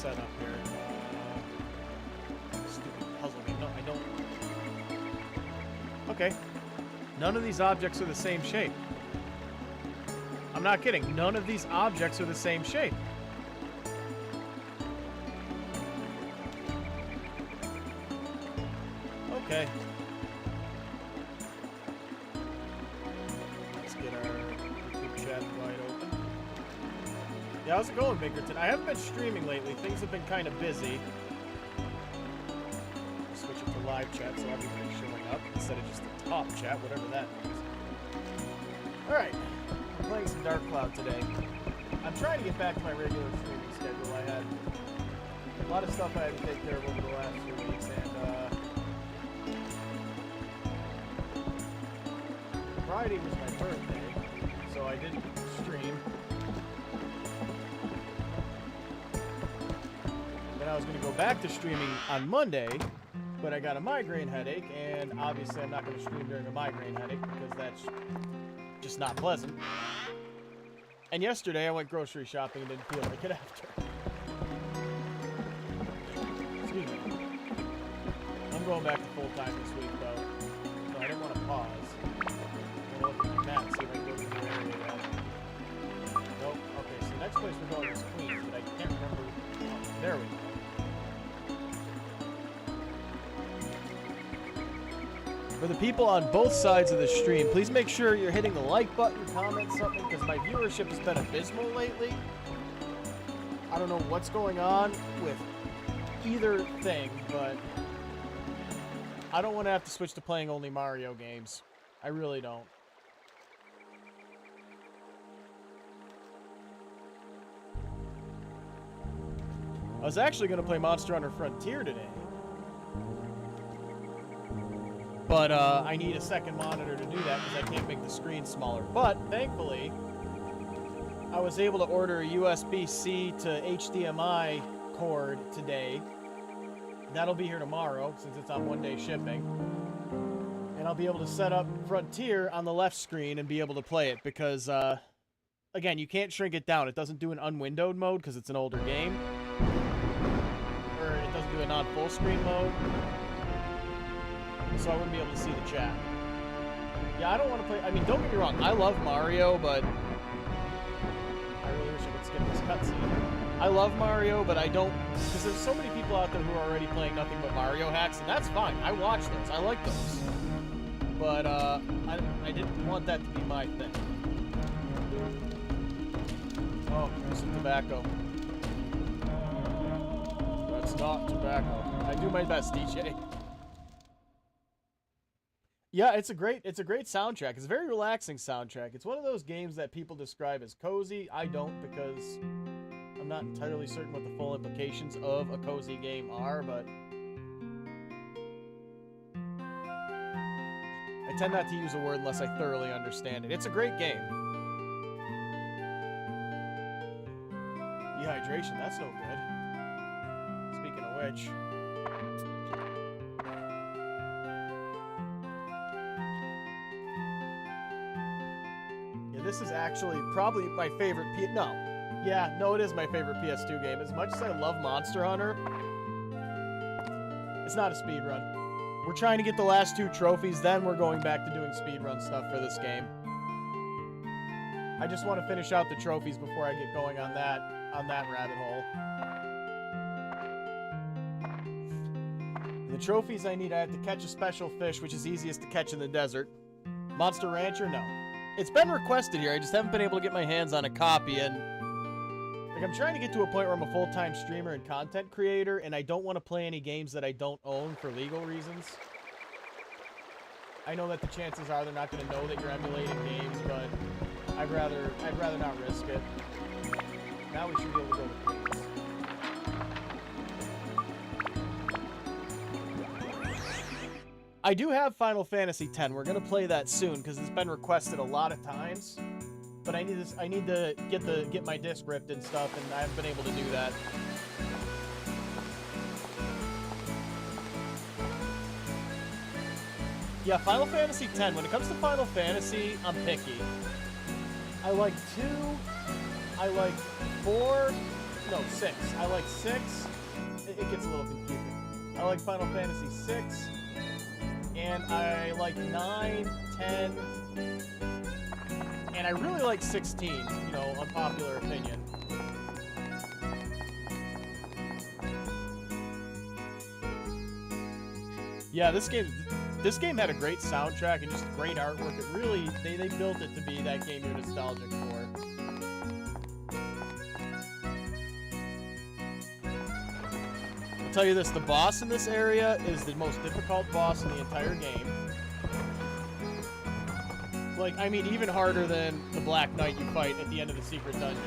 set up here? Stupid puzzle game. No, I don't. Okay. None of these objects are the same shape. I'm not kidding. None of these objects are the same shape. Okay. Let's get our YouTube chat wide open. Yeah, how's it going, Bickerton? I haven't been streaming lately. Things have been kind of busy. I'll switch it to live chat so everybody's showing up instead of just the top chat, whatever that means. Alright. I'm playing some Dark Cloud today. I'm trying to get back to my regular streaming schedule. I had a lot of stuff I had to take care of over the last few weeks, and Friday was my birthday, so I didn't stream. Then I was going to go back to streaming on Monday, but I got a migraine headache, and obviously I'm not going to stream during a migraine headache because that's just not pleasant. And yesterday I went grocery shopping and didn't feel like it after. Excuse me. I'm going back to full-time this week, though, so I didn't want to pause. I'm going to look at my map and see if I can go to the area yet. Nope. Okay, so the next place we're going is Queens, but I can't remember. Oh, there we go. For the people on both sides of the stream, please make sure you're hitting the like button, comment something, because my viewership has been abysmal lately. I don't know what's going on with either thing, but I don't want to have to switch to playing only Mario games. I really don't. I was actually going to play Monster Hunter Frontier today. But I need a second monitor to do that because I can't make the screen smaller. But thankfully, I was able to order a USB-C to HDMI cord today. That'll be here tomorrow since it's on one-day shipping. And I'll be able to set up Frontier on the left screen and be able to play it because, again, you can't shrink it down. It doesn't do an unwindowed mode because it's an older game. Or it doesn't do a non-full screen mode. So I wouldn't be able to see the chat. Yeah, I don't want to play... I mean, don't get me wrong. I love Mario, but... I really wish I could skip this cutscene. I love Mario, but I don't... Because there's so many people out there who are already playing nothing but Mario hacks, and that's fine. I watch those. I like those. But, I didn't want that to be my thing. Oh, there's some tobacco. That's not tobacco. I do my best, DJ. Yeah, it's a great soundtrack. It's a very relaxing soundtrack. It's one of those games that people describe as cozy. I don't because I'm not entirely certain what the full implications of a cozy game are, but I tend not to use a word unless I thoroughly understand it. It's a great game. Dehydration, that's no good. Speaking of which... This is actually probably my favorite it is my favorite PS2 game. As much as I love Monster Hunter, it's not a speedrun. We're trying to get the last 2 trophies, then we're going back to doing speedrun stuff for this game. I just want to finish out the trophies before I get going on that rabbit hole. The trophies I need, I have to catch a special fish, which is easiest to catch in the desert. Monster Rancher, no. It's been requested here, I just haven't been able to get my hands on a copy, and... Like, I'm trying to get to a point where I'm a full-time streamer and content creator, and I don't want to play any games that I don't own for legal reasons. I know that the chances are they're not going to know that you're emulating games, but I'd rather not risk it. Now we should be able to go to Queens. I do have Final Fantasy X. We're gonna play that soon because it's been requested a lot of times. But I need to get my disc ripped and stuff, and I haven't been able to do that. Yeah, Final Fantasy X. When it comes to Final Fantasy, I'm picky. I like 2. I like 4. No, 6. I like 6. It gets a little confusing. I like Final Fantasy 6. And I like 9, 10. And I really like 16. You know, unpopular opinion. Yeah, this game had a great soundtrack and just great artwork. It really, they built it to be that game you're nostalgic for. I'll tell you this, the boss in this area is the most difficult boss in the entire game. Like, I mean, even harder than the Black Knight you fight at the end of the secret dungeon.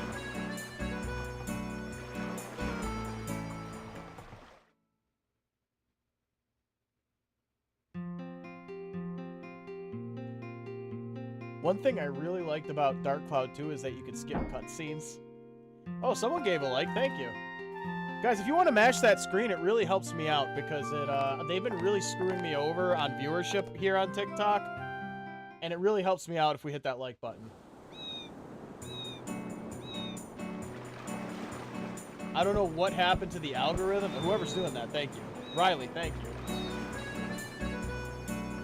One thing I really liked about Dark Cloud 2 is that you could skip cutscenes. Oh, someone gave a like. Thank you. Guys, if you want to mash that screen, it really helps me out because they've been really screwing me over on viewership here on TikTok. And it really helps me out if we hit that like button. I don't know what happened to the algorithm. Whoever's doing that, thank you. Riley, thank you.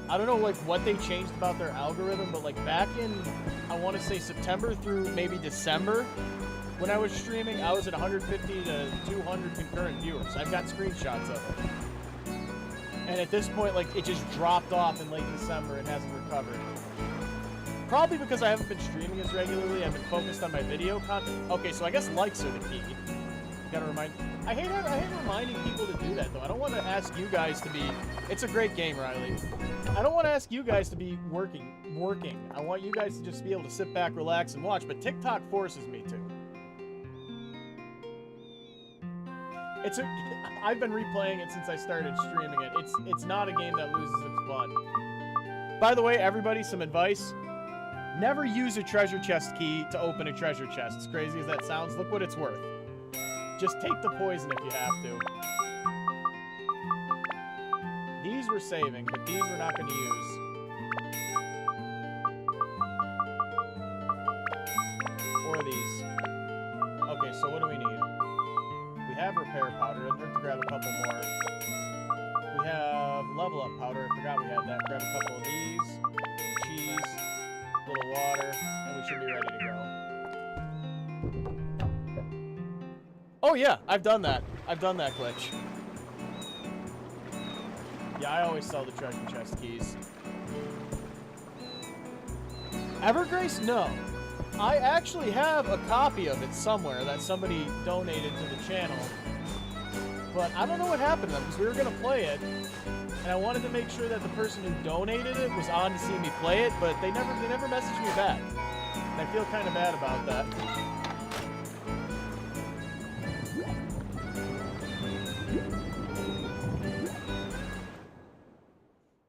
I don't know, like, what they changed about their algorithm, but, like, back in, I want to say September through maybe December, when I was streaming, I was at 150 to 200 concurrent viewers. I've got screenshots of it. And at this point, like, it just dropped off in late December and hasn't recovered. Probably because I haven't been streaming as regularly. I've been focused on my video content. Okay, so I guess likes are the key. Gotta remind... I hate reminding people to do that, though. I don't want to ask you guys to be... It's a great game, Riley. I don't want to ask you guys to be working. I want you guys to just be able to sit back, relax, and watch, but TikTok forces me to. I've been replaying it since I started streaming it. It's not a game that loses its fun. By the way, everybody, some advice. Never use a treasure chest key to open a treasure chest. As crazy as that sounds, look what it's worth. Just take the poison if you have to. These we're saving, but these we're not going to use. Or these. Okay, so what do we need? We have repair powder. I'm going to grab a couple more. We have level up powder. I forgot we had that. Grab a couple of these. Cheese. A little water. And we should be ready to go. Oh yeah, I've done that. I've done that glitch. Yeah, I always sell the treasure chest keys. Evergrace? No. I actually have a copy of it somewhere that somebody donated to the channel. But I don't know what happened to them, because we were going to play it, and I wanted to make sure that the person who donated it was on to see me play it, but they never messaged me back. And I feel kind of bad about that.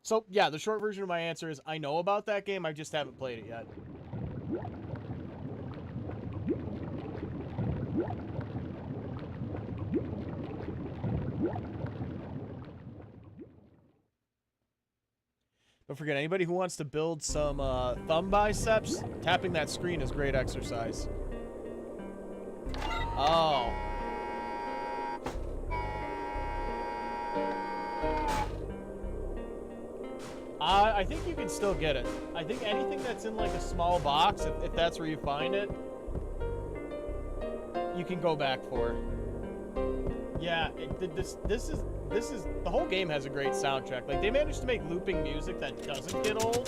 So, yeah, the short version of my answer is I know about that game, I just haven't played it yet. Don't forget, anybody who wants to build some thumb biceps, tapping that screen is great exercise. Oh. I think you can still get it. I think anything that's in like a small box, if that's where you find it, you can go back for. Yeah, this is the whole game has a great soundtrack. Like, they managed to make looping music that doesn't get old,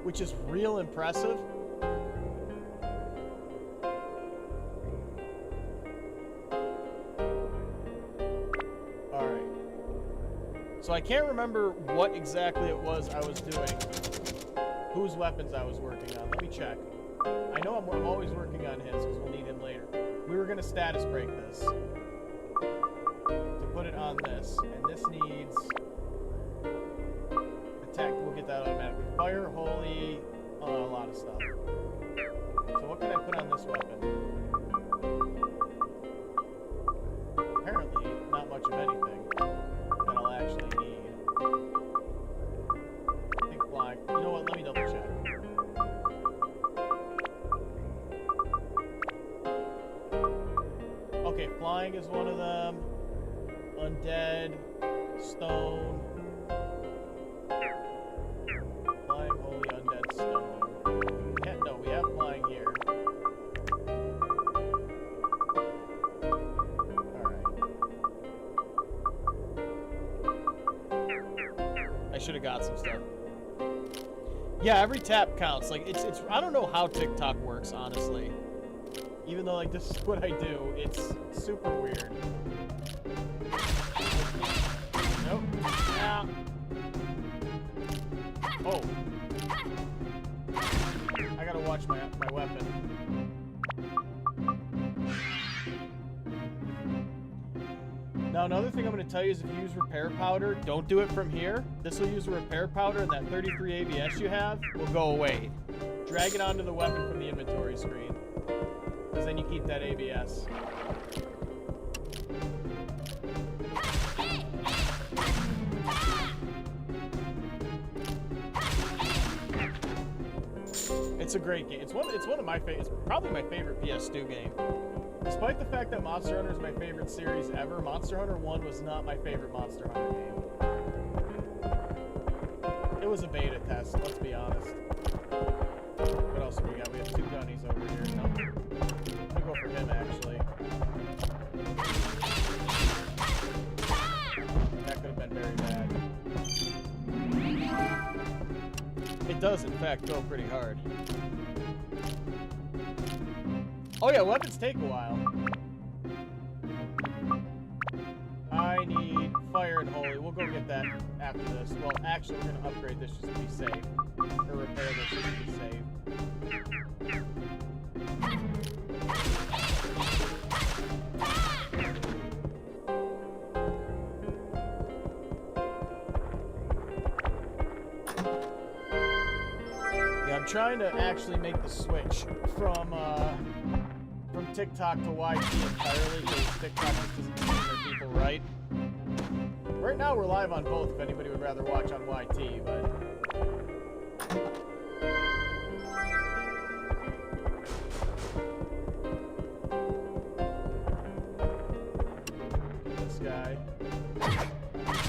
which is real impressive. Alright. So I can't remember what exactly it was I was doing, whose weapons I was working on. Let me check. I know I'm always working on his, because we'll need him later. We were going to status break this. Put it on this, and this needs attack. We'll get that automatically. Fire, holy, a lot of stuff. So what can I put on this weapon? Apparently, not much of anything that I'll actually need. I think flying. You know what? Let me double check. Fang is one of them. Undead. Stone. Flying Holy Undead Stone. No, we have flying here. Alright. I should have got some stuff. Yeah, every tap counts. Like, it's I don't know how TikTok works, honestly. Even though, like, this is what I do, it's super weird. Nope. Yeah. Oh. I gotta watch my weapon. Now, another thing I'm going to tell you is if you use repair powder, don't do it from here. This will use a repair powder, and that 33 ABS you have will go away. Drag it onto the weapon from the inventory screen, because then you keep that ABS. It's a great game. It's one of my it's probably my favorite PS2 game. Despite the fact that Monster Hunter is my favorite series ever, Monster Hunter 1 was not my favorite Monster Hunter game. It was a beta test, let's be honest. What else do we got? We have two gunnies over here. No. I'm gonna go for him, actually. That could have been very bad. It does, in fact, go pretty hard. Oh yeah, weapons take a while. I need fire and holy. We'll go get that after this. Well, actually, we're gonna upgrade this just to be safe. Or repair this just to be safe. Yeah, I'm trying to actually make the switch from TikTok to YT entirely, because TikTok just doesn't treat their people right. Right now we're live on both if anybody would rather watch on YT, but... This guy.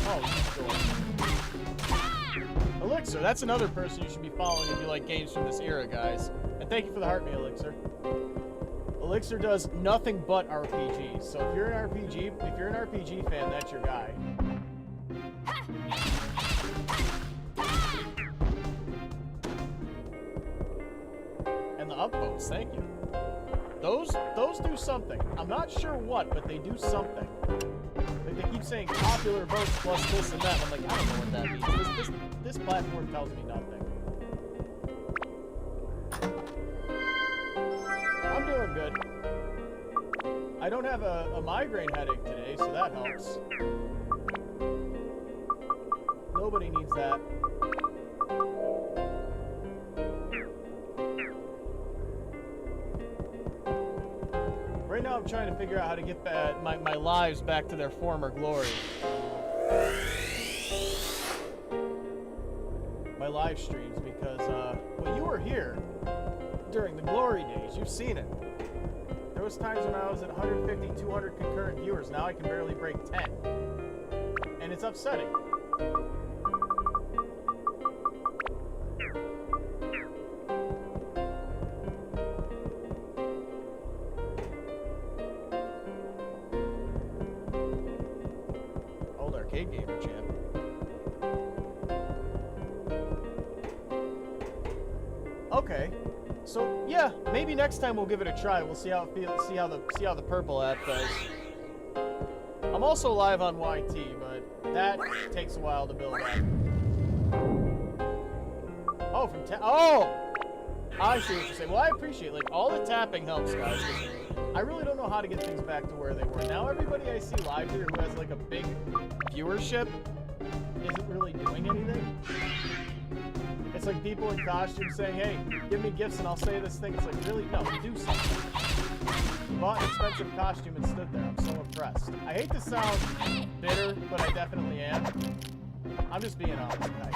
Oh, he's going. Elixir, that's another person you should be following if you like games from this era, guys. And thank you for the heart me, Elixir. Elixir does nothing but RPGs, so if you're an RPG fan, that's your guy. And the upvotes, thank you. Those do something. I'm not sure what, but they do something. Like they keep saying popular votes plus this and that. I'm like, I don't know what that means. This platform tells me nothing. I'm doing good. I don't have a migraine headache today, so that helps. Nobody needs that. Right now I'm trying to figure out how to get my lives back to their former glory. My live streams, because, well, you were here during the glory days. You've seen it. There was times when I was at 150, 200 concurrent viewers. Now I can barely break 10. And it's upsetting. Old arcade gamer champ. Okay. So yeah, maybe next time we'll give it a try. We'll see how it feels. See how the purple app does. I'm also live on YT, but that takes a while to build up. Oh, from oh, I see what you're saying. Well, I appreciate like all the tapping helps, guys. I really don't know how to get things back to where they were. Now everybody I see live here who has like a big viewership isn't really doing anything. It's like people in costumes saying, hey, give me gifts and I'll say this thing. It's like, really? No, do something. You bought an expensive costume and stood there. I'm so impressed. I hate to sound bitter, but I definitely am. I'm just being honest, guys.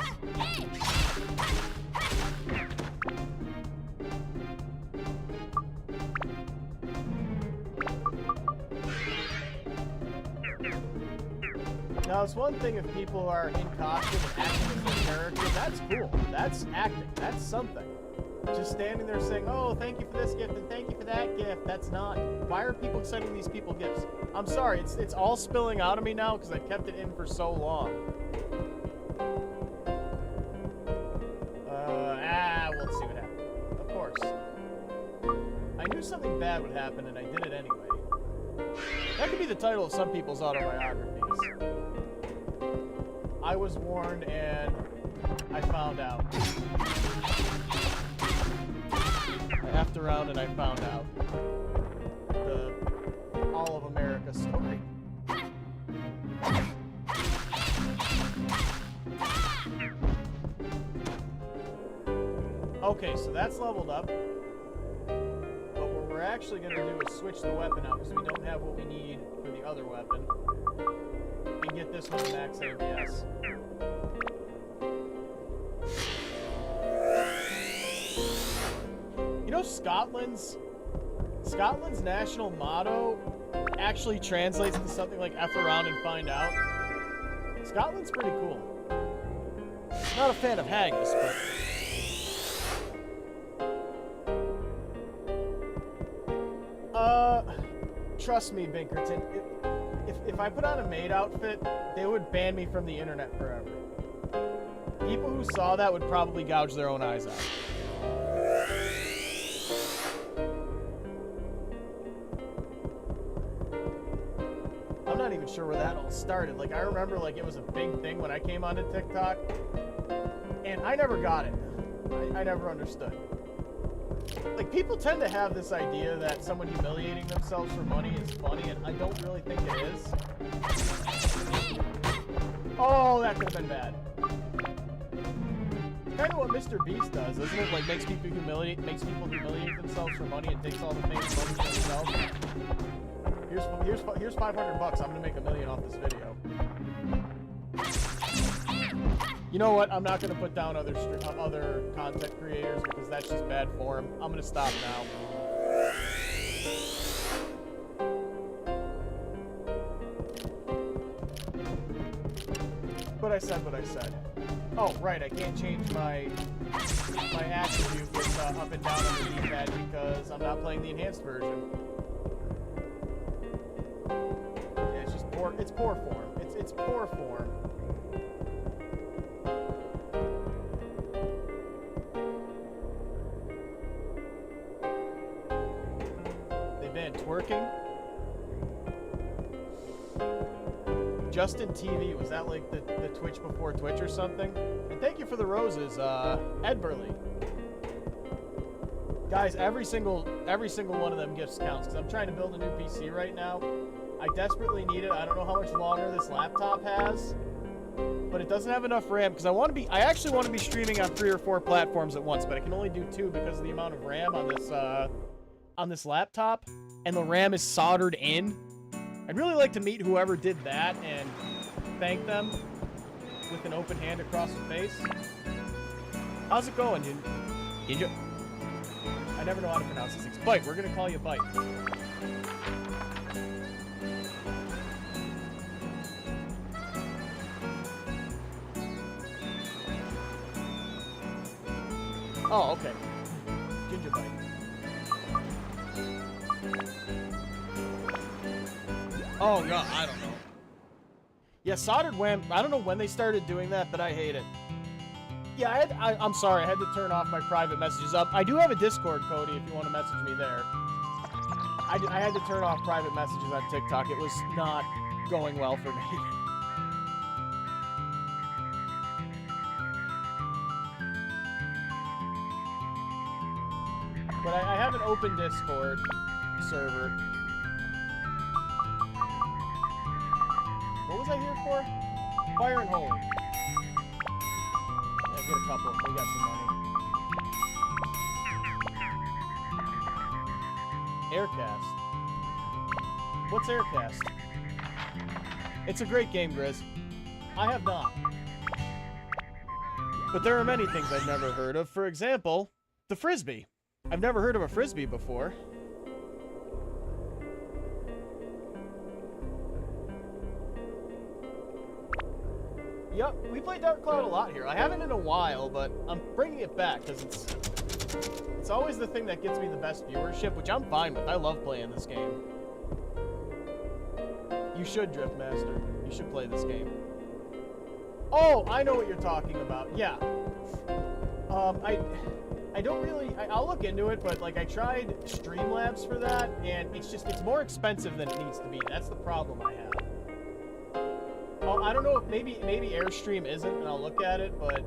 Now, it's one thing if people are in costume and acting as their character. That's cool. That's acting. That's something. Just standing there saying, oh, thank you for this gift and thank you for that gift. That's not. Why are people sending these people gifts? I'm sorry. It's all spilling out of me now because I've kept it in for so long. We'll see what happens. Of course. I knew something bad would happen and I did it anyway. That could be the title of some people's autobiographies. I was warned and I found out. I effed around and I found out. The All of America story. Okay, so that's leveled up. But what we're actually going to do is switch the weapon out because we don't have what we need for the other weapon. And get this one to max ABS. You know, Scotland's national motto actually translates to something like F around and find out. Scotland's pretty cool. Not a fan of haggis, but... Trust me, Binkerton, if I put on a maid outfit, they would ban me from the internet forever. People who saw that would probably gouge their own eyes out. I'm not even sure where that all started. Like, I remember, like, it was a big thing when I came onto TikTok, and I never got it. I never understood. Like, people tend to have this idea that someone humiliating themselves for money is funny, and I don't really think it is. Oh, that could have been bad. It's kind of what Mr. Beast does, isn't it? Like, makes people humiliate themselves for money and takes all the fame money for himself. Here's $500. I'm gonna make $1 million off this video. You know what? I'm not going to put down other content creators because that's just bad form. I'm going to stop now. But I said what I said. Oh, right. I can't change my attribute with up and down on the D-pad because I'm not playing the enhanced version. Yeah, it's just poor. It's poor form. It's poor form. Twerking. Justin TV, was that like the Twitch before Twitch or something? And thank you for the roses, Ed Burley. Guys, every single one of them gifts counts because I'm trying to build a new PC right now. I desperately need it. I don't know how much longer this laptop has, but it doesn't have enough RAM because I actually want to be streaming on 3 or 4 platforms at once, but I can only do 2 because of the amount of RAM on this laptop. And the RAM is soldered in. I'd really like to meet whoever did that and thank them with an open hand across the face. How's it going, Ginger? I never know how to pronounce these things. Bite, we're gonna call you Bite. Oh, okay. Ginger Bite. Oh, God, I don't know. Yeah, soldered WAM, I don't know when they started doing that, but I hate it. Yeah, I'm sorry, I had to turn off my private messages up. I do have a Discord, Cody, if you want to message me there. I had to turn off private messages on TikTok. It was not going well for me. But I have an open Discord server. What was I here for? Fire and Holy. Yeah, get a couple. We got some money. Aircast. What's Aircast? It's a great game, Grizz. I have not. But there are many things I've never heard of. For example, the Frisbee. I've never heard of a Frisbee before. Yep, we play Dark Cloud a lot here. I haven't in a while, but I'm bringing it back because it's always the thing that gets me the best viewership, which I'm fine with. I love playing this game. You should, Driftmaster. You should play this game. Oh, I know what you're talking about. Yeah. I don't really... I'll look into it, but, like, I tried Streamlabs for that, and it's more expensive than it needs to be. That's the problem I have. Oh, I don't know if maybe Airstream isn't, and I'll look at it, but...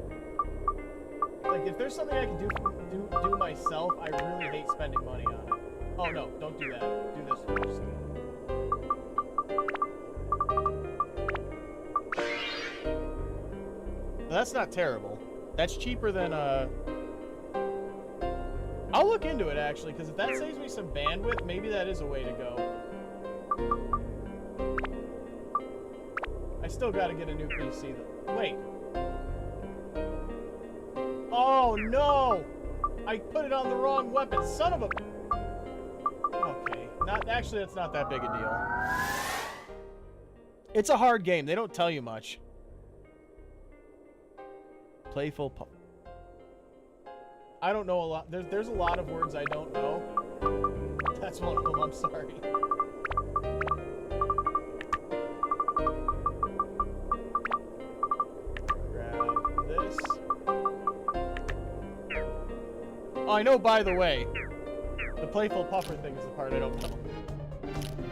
Like, if there's something I can do myself, I really hate spending money on it. Oh, no, don't do that. Do this first. That's not terrible. That's cheaper than, I'll look into it, actually, because if that saves me some bandwidth, maybe that is a way to go. I still gotta get a new PC, though. Wait. Oh, no! I put it on the wrong weapon. Son of a... Okay. Actually, that's not that big a deal. It's a hard game. They don't tell you much. Playful pup. I don't know a lot. There's a lot of words I don't know. That's one of them. I'm sorry. Grab this. Oh, I know, by the way, the playful puffer thing is the part I don't know.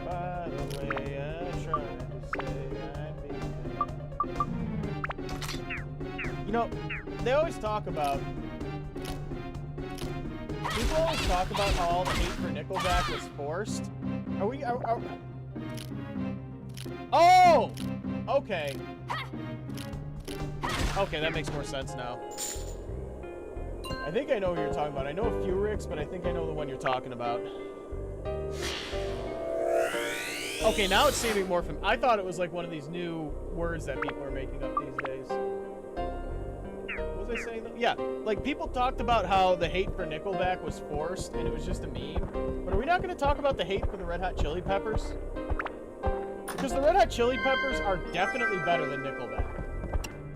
By the way, I'm trying to say you know, they always talk about... People always talk about how all the hate for Nickelback was forced. Oh! Okay. Okay, that makes more sense now. I think I know what you're talking about. I know a few Ricks, but I think I know the one you're talking about. Okay, now it's seeming more from... I thought it was like one of these new words that people are making up these days. What was I saying? Yeah, like people talked about how the hate for Nickelback was forced and it was just a meme. But are we not going to talk about the hate for the Red Hot Chili Peppers? Because the Red Hot Chili Peppers are definitely better than Nickelback.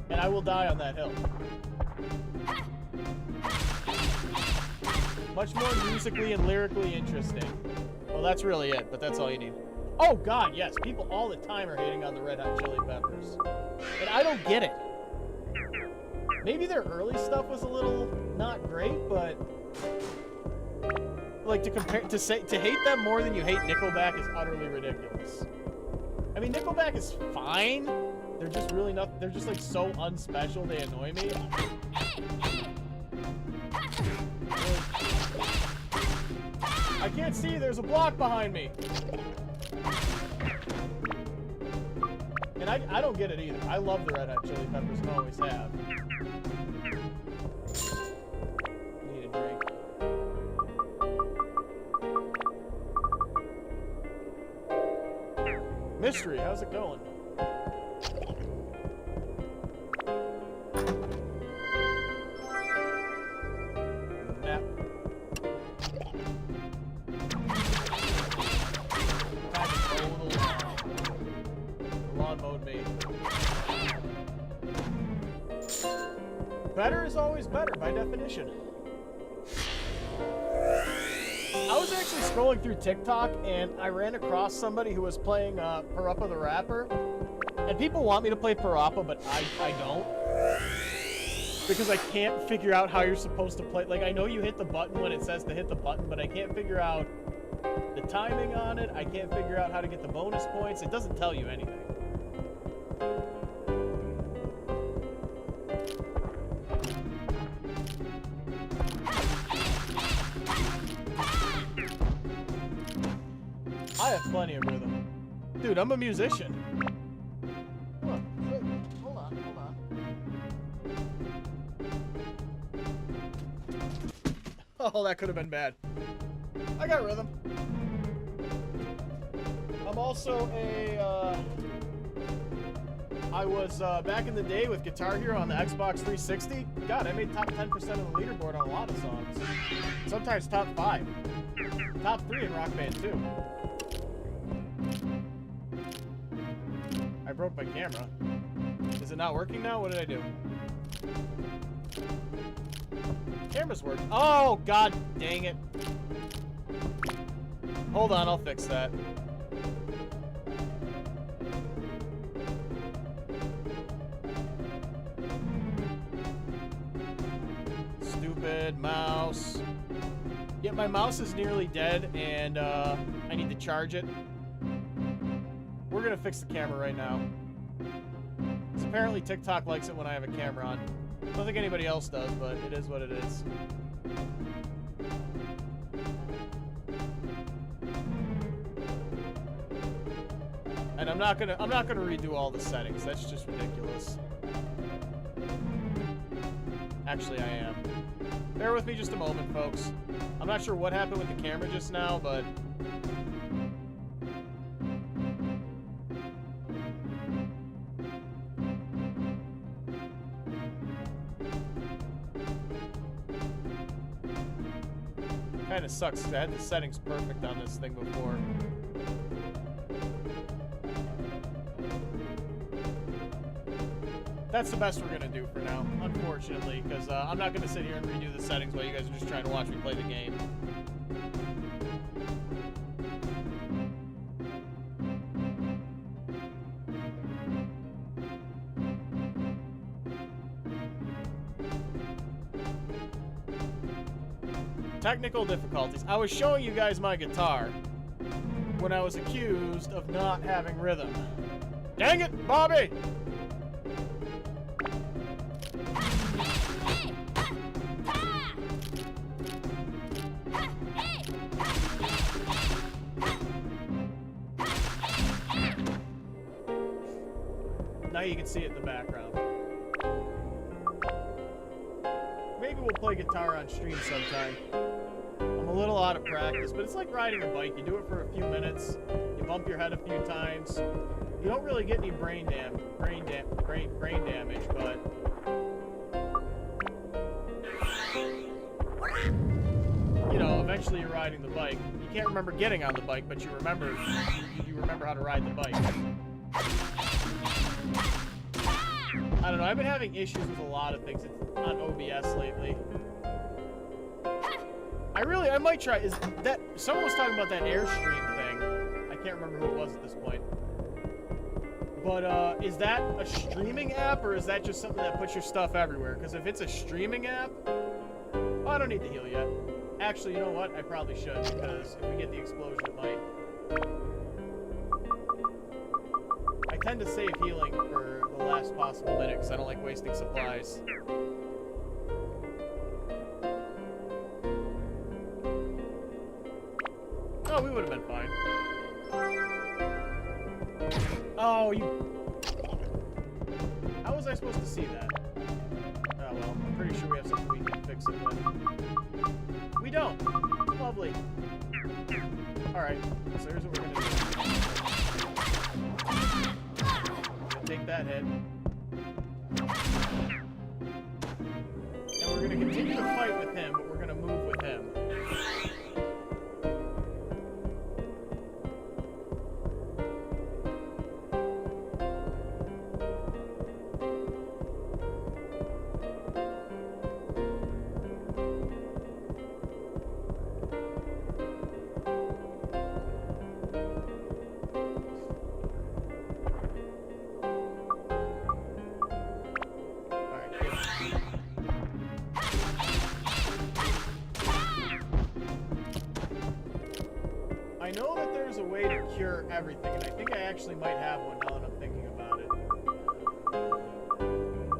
And I will die on that hill. Much more musically and lyrically interesting. Well, that's really it, but that's all you need. Oh, God, yes. People all the time are hating on the Red Hot Chili Peppers. And I don't get it. Maybe their early stuff was a little not great, but... Like, to hate them more than you hate Nickelback is utterly ridiculous. I mean, Nickelback is fine. They're just really not... They're just, like, so unspecial, they annoy me. I can't see. There's a block behind me. And I don't get it either. I love the Red Hot Chili Peppers and always have. Need a drink. Mystery, how's it going? Better is always better, by definition. I was actually scrolling through TikTok, and I ran across somebody who was playing Parappa the Rapper. And people want me to play Parappa, but I don't. Because I can't figure out how you're supposed to play. Like, I know you hit the button when it says to hit the button, but I can't figure out the timing on it. I can't figure out how to get the bonus points. It doesn't tell you anything. I have plenty of rhythm. Dude, I'm a musician. Hold on. Oh, that could have been bad. I got rhythm. I'm also I was back in the day with Guitar Hero on the Xbox 360. God, I made top 10% of the leaderboard on a lot of songs. Sometimes top 5. Top 3 in Rock Band 2. I broke my camera. Is Is it not working now? What did I do? Camera's working. Oh, god dang it. Hold on, I'll fix that. Stupid mouse. Yep, my mouse is nearly dead, and I need to charge it. We're gonna fix the camera right now. Because apparently TikTok likes it when I have a camera on. I don't think anybody else does, but it is what it is. And I'm not gonna redo all the settings. That's just ridiculous. Actually, I am. Bear with me just a moment, folks. I'm not sure what happened with the camera just now, but kind of sucks because I had the settings perfect on this thing before. That's the best we're gonna do for now, unfortunately, because I'm not gonna sit here and redo the settings while you guys are just trying to watch me play the game. Technical difficulties. I was showing you guys my guitar when I was accused of not having rhythm. Dang it, Bobby! Now you can see it in the background. Maybe we'll play guitar on stream sometime. I'm a little out of practice, but it's like riding a bike. You do it for a few minutes, you bump your head a few times. You don't really get any brain damage, but you know, eventually you're riding the bike. You can't remember getting on the bike, but you remember how to ride the bike. I don't know, I've been having issues with a lot of things on OBS lately. I might try, someone was talking about that Airstream thing. I can't remember who it was at this point. But, is that a streaming app, or is that just something that puts your stuff everywhere? Because if it's a streaming app, oh, I don't need to heal yet. Actually, you know what? I probably should, because if we get the explosion, it might. I tend to save healing for the last possible minute, because I don't like wasting supplies. Oh, we would have been fine. Oh, how was I supposed to see that? Oh, well, I'm pretty sure we have something we can fix it with. We don't. Lovely. Alright, so here's what we're gonna do. Gonna take that hit. And we're gonna continue to fight with him, but we're gonna move with him. I know that there's a way to cure everything, and I think I actually might have one now that I'm thinking about it.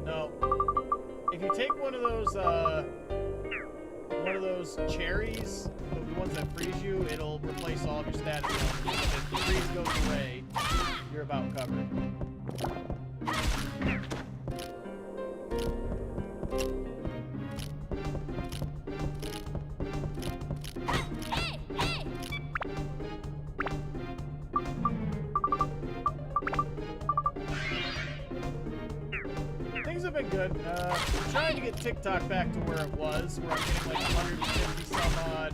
No. If you take one of those cherries, the ones that freeze you, it'll replace all of your status. If the freeze goes away, you're about covered. Good. I'm trying to get TikTok back to where it was, where I'm getting like 150 some odd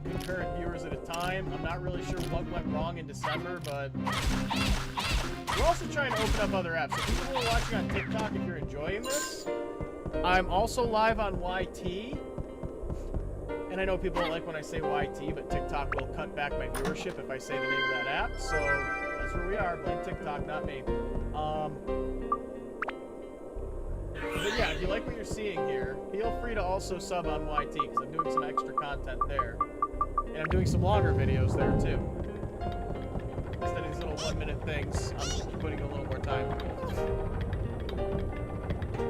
concurrent viewers at a time. I'm not really sure what went wrong in December, but We're also trying to open up other apps. So people who are watching on TikTok, if you're enjoying this, I'm also live on YT. And I know people don't like when I say YT, but TikTok will cut back my viewership if I say the name of that app. So that's where we are. Blame TikTok, not me. But yeah, if you like what you're seeing here, feel free to also sub on YT, because I'm doing some extra content there. And I'm doing some longer videos there, too. Instead of these little 1-minute things, I'm putting a little more time.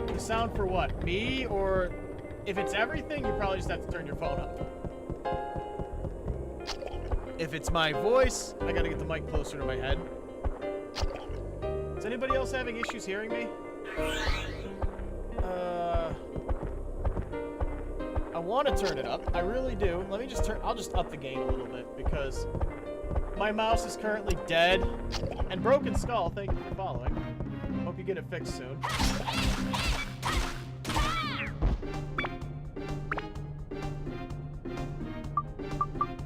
The sound for what? Me? Or if it's everything, you probably just have to turn your phone up. If it's my voice, I gotta get the mic closer to my head. Is anybody else having issues hearing me? I want to turn it up. I really do. Let me just I'll just up the gain a little bit because my mouse is currently dead. And Broken Skull, thank you for following. Hope you get it fixed soon.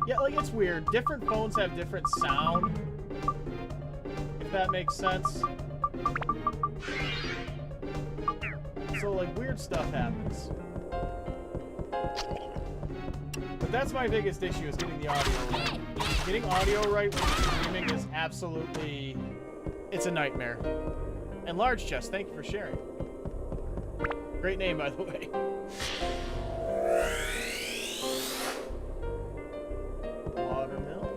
Yeah, like, it's weird. Different phones have different sound. If that makes sense. So, like, weird stuff happens. But that's my biggest issue, is getting the audio right. Getting audio right when streaming is absolutely... It's a nightmare. And Large Chest, thank you for sharing. Great name, by the way. Watermill.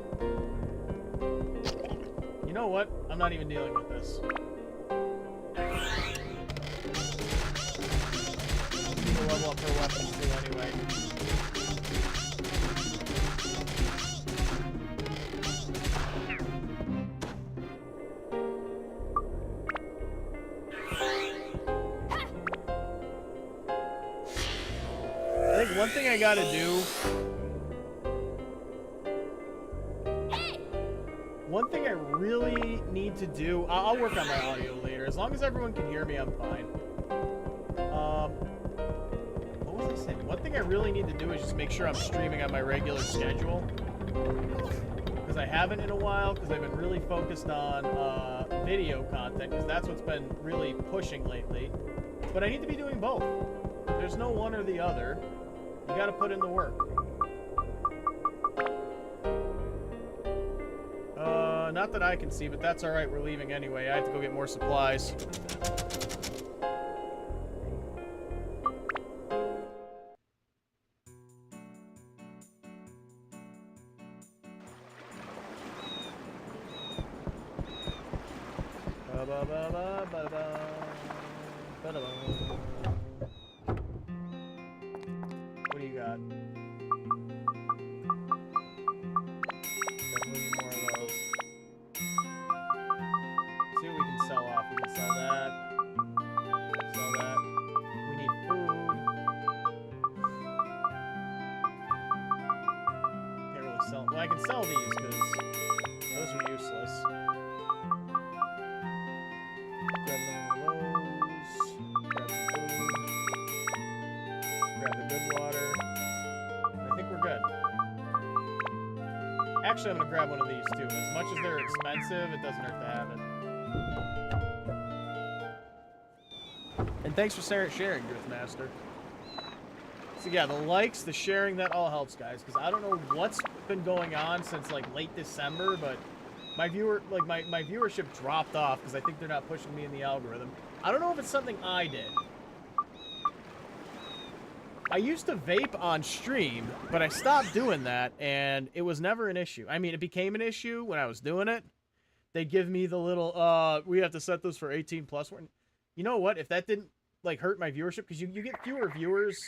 You know what? I'm not even dealing with this. Need to level up her weapons too anyway. I think one thing I gotta do... One thing I really need to do... I'll work on my audio later. As long as everyone can hear me, I'm fine. What was I saying? One thing I really need to do is just make sure I'm streaming on my regular schedule. Because I haven't in a while, because I've been really focused on video content, because that's what's been really pushing lately. But I need to be doing both. There's no one or the other. You gotta put in the work. Not that I can see, but that's alright, we're leaving anyway. I have to go get more supplies. What do you got? Definitely need more of those. See what we can sell off. We can sell that. Sell that. We need food. Can't really sell. Well, I can sell these because those are useless. Grab one of those. Grab the food. Grab the good water. I think we're good. Actually, I'm going to grab one of these, too. As much as they're expensive, it doesn't hurt to have it. And thanks for sharing, Driftmaster. So yeah, the likes, the sharing, that all helps, guys. Because I don't know what's been going on since, like, late December, but my viewership dropped off because I think they're not pushing me in the algorithm. I don't know if it's something I did. I used to vape on stream, but I stopped doing that, and it was never an issue. I mean, it became an issue when I was doing it. They'd give me the little, we have to set this for 18 plus. You know what? If that didn't, like, hurt my viewership, because you get fewer viewers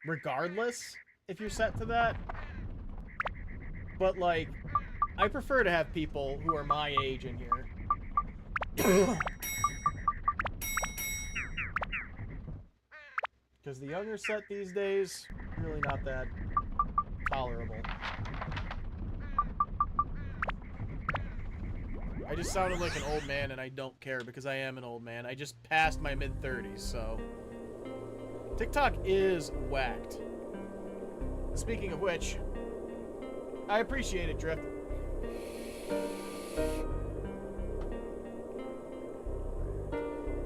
regardless if you're set to that. But, like, I prefer to have people who are my age in here. Because the younger set these days, really not that tolerable. I just sounded like an old man, and I don't care because I am an old man. I just passed my mid-30s, so... TikTok is whacked. Speaking of which, I appreciate it, Drift.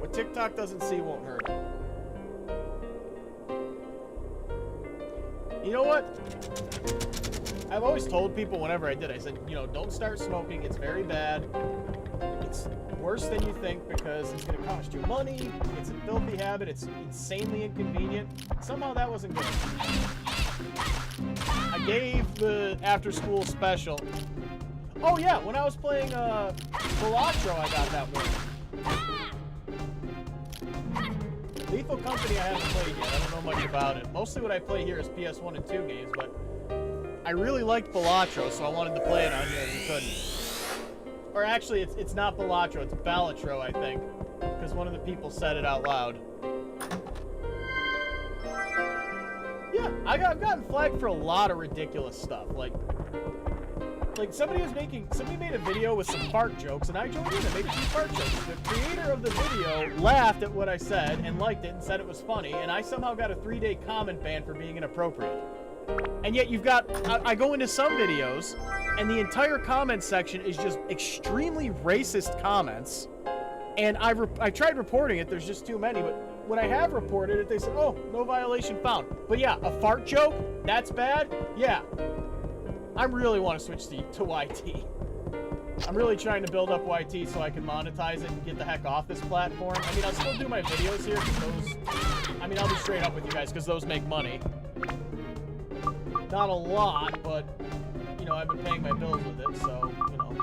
What TikTok doesn't see won't hurt it. You know what? I've always told people whenever I did, I said, you know, don't start smoking. It's very bad. It's worse than you think because it's going to cost you money. It's a filthy habit. It's insanely inconvenient. Somehow that wasn't good. I gave the after-school special. Oh, yeah. When I was playing Balatro, I got that one. Lethal Company I haven't played yet. I don't know much about it. Mostly what I play here is PS1 and 2 games, but I really liked Balatro, so I wanted to play it on here and couldn't. Or actually, it's not Balatro, it's Balatro, I think, because one of the people said it out loud. Yeah, I've gotten flagged for a lot of ridiculous stuff. Like somebody made a video with some fart jokes, and I joined in and made a few fart jokes. The creator of the video laughed at what I said and liked it and said it was funny, and I somehow got a 3-day comment ban for being inappropriate. And yet you've got, I go into some videos, and the entire comment section is just extremely racist comments, and I tried reporting it, there's just too many, but when I have reported it, they said, oh, no violation found. But yeah, a fart joke? That's bad? Yeah. I really want to switch to YT. I'm really trying to build up YT so I can monetize it and get the heck off this platform. I mean, I'll still do my videos here because those... I mean, I'll be straight up with you guys because those make money. Not a lot, but, you know, I've been paying my bills with it, so, you know.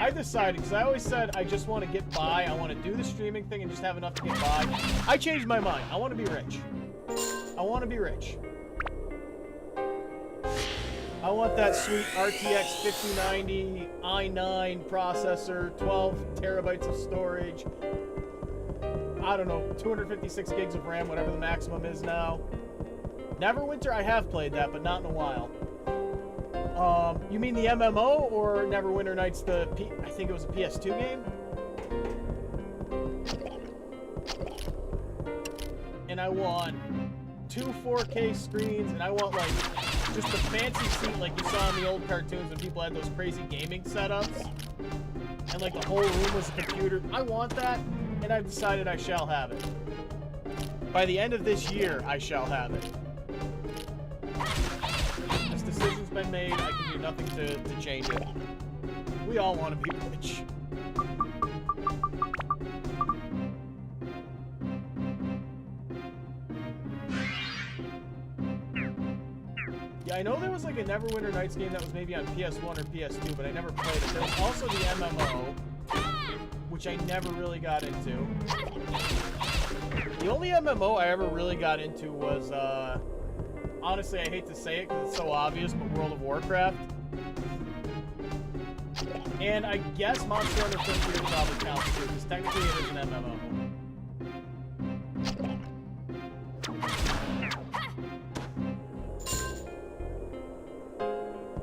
I decided, because I always said I just want to get by, I want to do the streaming thing and just have enough to get by. I changed my mind. I want to be rich. I want to be rich. I want that sweet RTX 5090 i9 processor, 12 terabytes of storage, I don't know, 256 gigs of RAM, whatever the maximum is now. Neverwinter, I have played that, but not in a while. You mean the MMO or Neverwinter Nights, I think it was a PS2 game? And I want 2 4K screens, and I want, like, just a fancy seat like you saw in the old cartoons when people had those crazy gaming setups. And, like, the whole room was a computer. I want that, and I've decided I shall have it. By the end of this year, I shall have it. This decision's been made. I can do nothing to change it. We all want to be rich. Yeah, I know there was like a Neverwinter Nights game that was maybe on PS1 or PS2, but I never played it. There was also the MMO, which I never really got into. The only MMO I ever really got into was, honestly, I hate to say it because it's so obvious, but World of Warcraft. And I guess Monster Hunter Frontier probably counts too, because technically it is an MMO.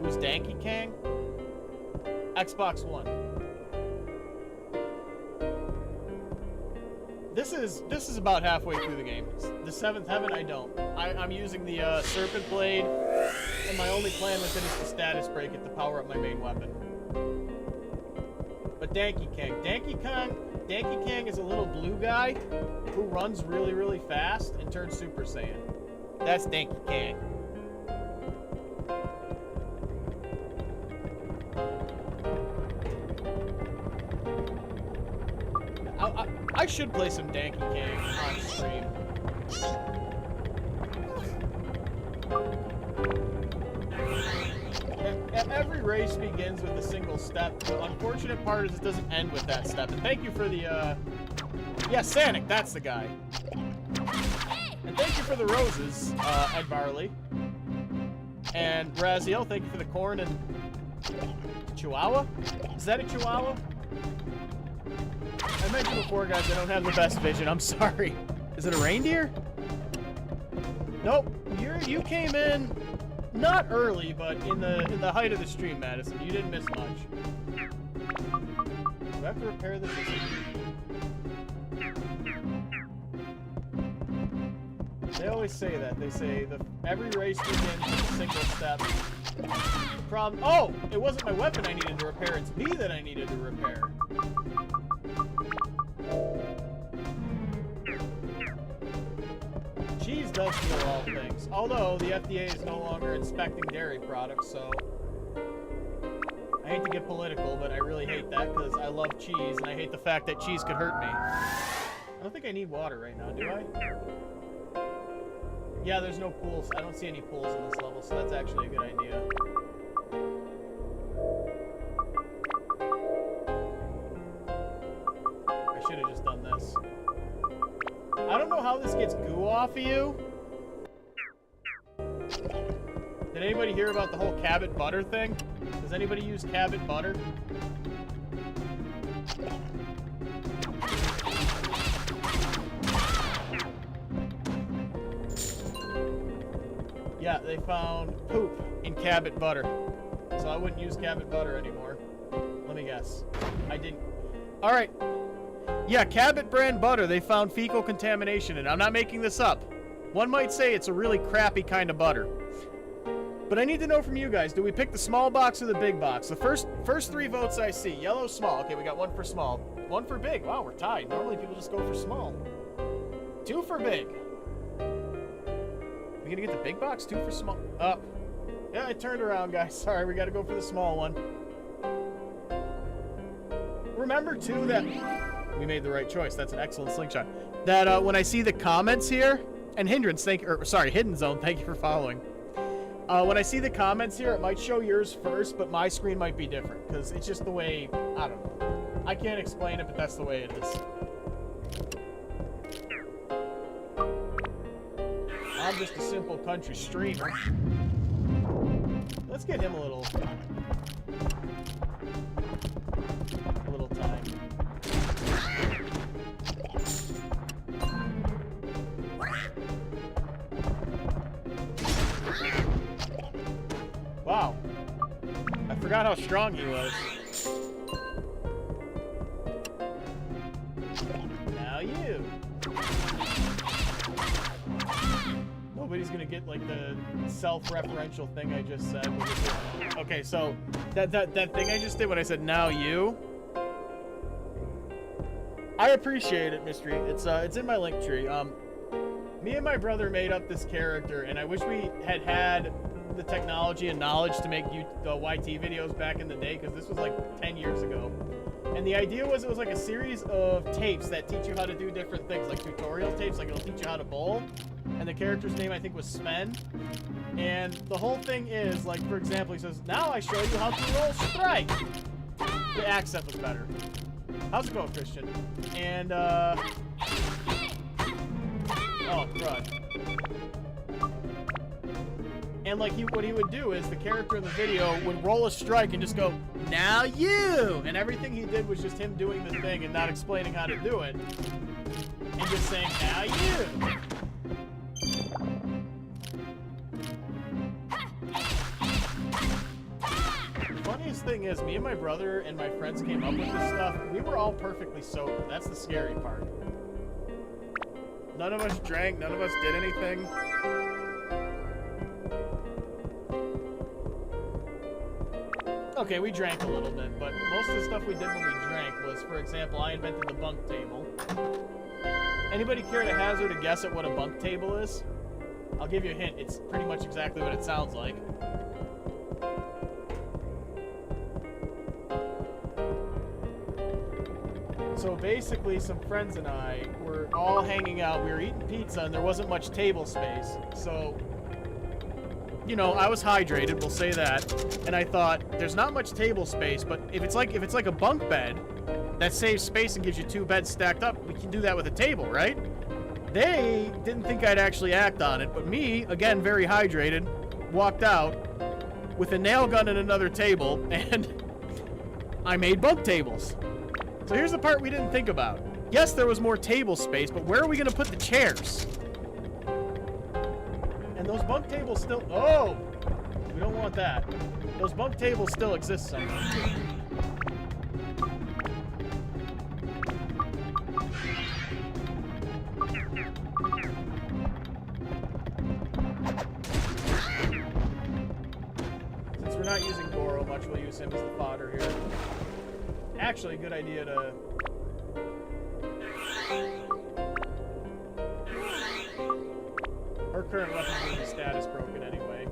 Who's Danky Kang? Xbox One. This is about halfway through the game. The Seventh Heaven, I don't. I'm using the Serpent Blade, and my only plan with it is to status break it to power up my main weapon. But Danky Kang is a little blue guy who runs really, really fast and turns Super Saiyan. That's Danky Kang. I should play some Danky Kang on stream. Every race begins with a single step. The unfortunate part is it doesn't end with that step. And thank you for the, yeah, Sanic, that's the guy. And thank you for the roses, Ed Barley. And Raziel, thank you for the corn and Chihuahua? Is that a Chihuahua? I mentioned before, guys, I don't have the best vision. I'm sorry. Is it a reindeer? Nope. You came in not early, but in the height of the stream, Madison. You didn't miss much. Do I have to repair this? They always say that. They say every race begins with a single step. The problem. Oh, it wasn't my weapon I needed to repair. It's me that I needed to repair. cheese does heal all things. Although the FDA is no longer inspecting dairy products, so I hate to get political, but I really hate that because I love cheese and I hate the fact that cheese could hurt me. I don't think I need water right now, do I? Yeah, there's no pools. I don't see any pools in this level, so that's actually a good idea. I should have just done this. I don't know how this gets goo off of you. Did anybody hear about the whole Cabot butter thing? Does anybody use Cabot butter? Yeah, they found poop in Cabot butter. So I wouldn't use Cabot butter anymore. Let me guess. I didn't. All right. Yeah, Cabot brand butter, they found fecal contamination in it. I'm not making this up. One might say it's a really crappy kind of butter. But I need to know from you guys, do we pick the small box or the big box? The first 3 votes I see, yellow, small. Okay, we got 1 for small. 1 for big. Wow, we're tied. Normally people just go for small. 2 for big. We gonna get the big box? 2 for small. Yeah, I turned around, guys. Sorry, we gotta go for the small one. Remember, too, that we made the right choice. That's an excellent slingshot. That when I see the comments here, and Hidden Zone, thank you for following. When I see the comments here, it might show yours first, but my screen might be different, because it's just the way, I don't know. I can't explain it, but that's the way it is. I'm just a simple country streamer. Let's get him a little time. Wow. I forgot how strong he was. Now you. Nobody's gonna get like the self-referential thing I just said. Okay, so that thing I just did when I said now you. I appreciate it, Mystery. It's in my link tree. Me and my brother made up this character, and I wish we had the technology and knowledge to make the YT videos back in the day, because this was like 10 years ago. And the idea was it was like a series of tapes that teach you how to do different things, like tutorial tapes, like it'll teach you how to bowl. And the character's name, I think, was Sven. And the whole thing is, like, for example, he says, now I show you how to roll strike. The accent was better. How's it going, Christian? And, oh, crud. And, like, what he would do is the character in the video would roll a strike and just go, now you! And everything he did was just him doing the thing and not explaining how to do it. And just saying, now you! The funniest thing is, me and my brother and my friends came up with this stuff. We were all perfectly sober. That's the scary part. None of us drank. None of us did anything. Okay, we drank a little bit, but most of the stuff we did when we drank was, for example, I invented the bunk table. Anybody care to hazard a guess at what a bunk table is? I'll give you a hint. It's pretty much exactly what it sounds like. So basically, some friends and I were all hanging out. We were eating pizza, and there wasn't much table space. So, you know, I was hydrated, we'll say that. And I thought, there's not much table space, but if it's like a bunk bed that saves space and gives you 2 beds stacked up, we can do that with a table, right? They didn't think I'd actually act on it, but me, again, very hydrated, walked out with a nail gun and another table, and I made bunk tables. So here's the part we didn't think about. Yes, there was more table space, but where are we going to put the chairs? And those bunk tables still... Oh! We don't want that. Those bunk tables still exist somewhere. Since we're not using Goro much, we'll use him as the fodder here. Actually, good idea to... current weapons will be status broken anyway.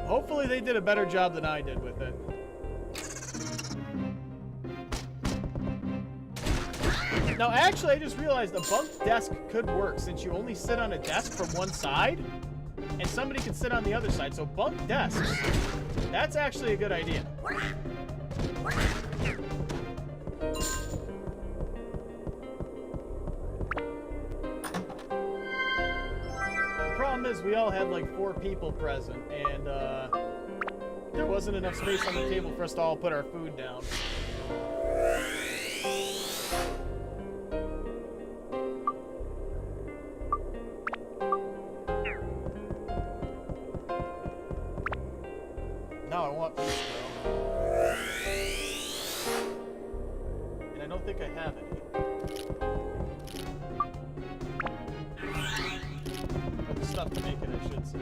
Hopefully they did a better job than I did with it. Now, actually, I just realized a bunk desk could work since you only sit on a desk from one side, and somebody can sit on the other side. So bunk desks, that's actually a good idea. The problem is we all had like 4 people present, and there wasn't enough space on the table for us to all put our food down. Now I want pizza, bro. And I don't think I have any. Or the stuff to make it, I should say.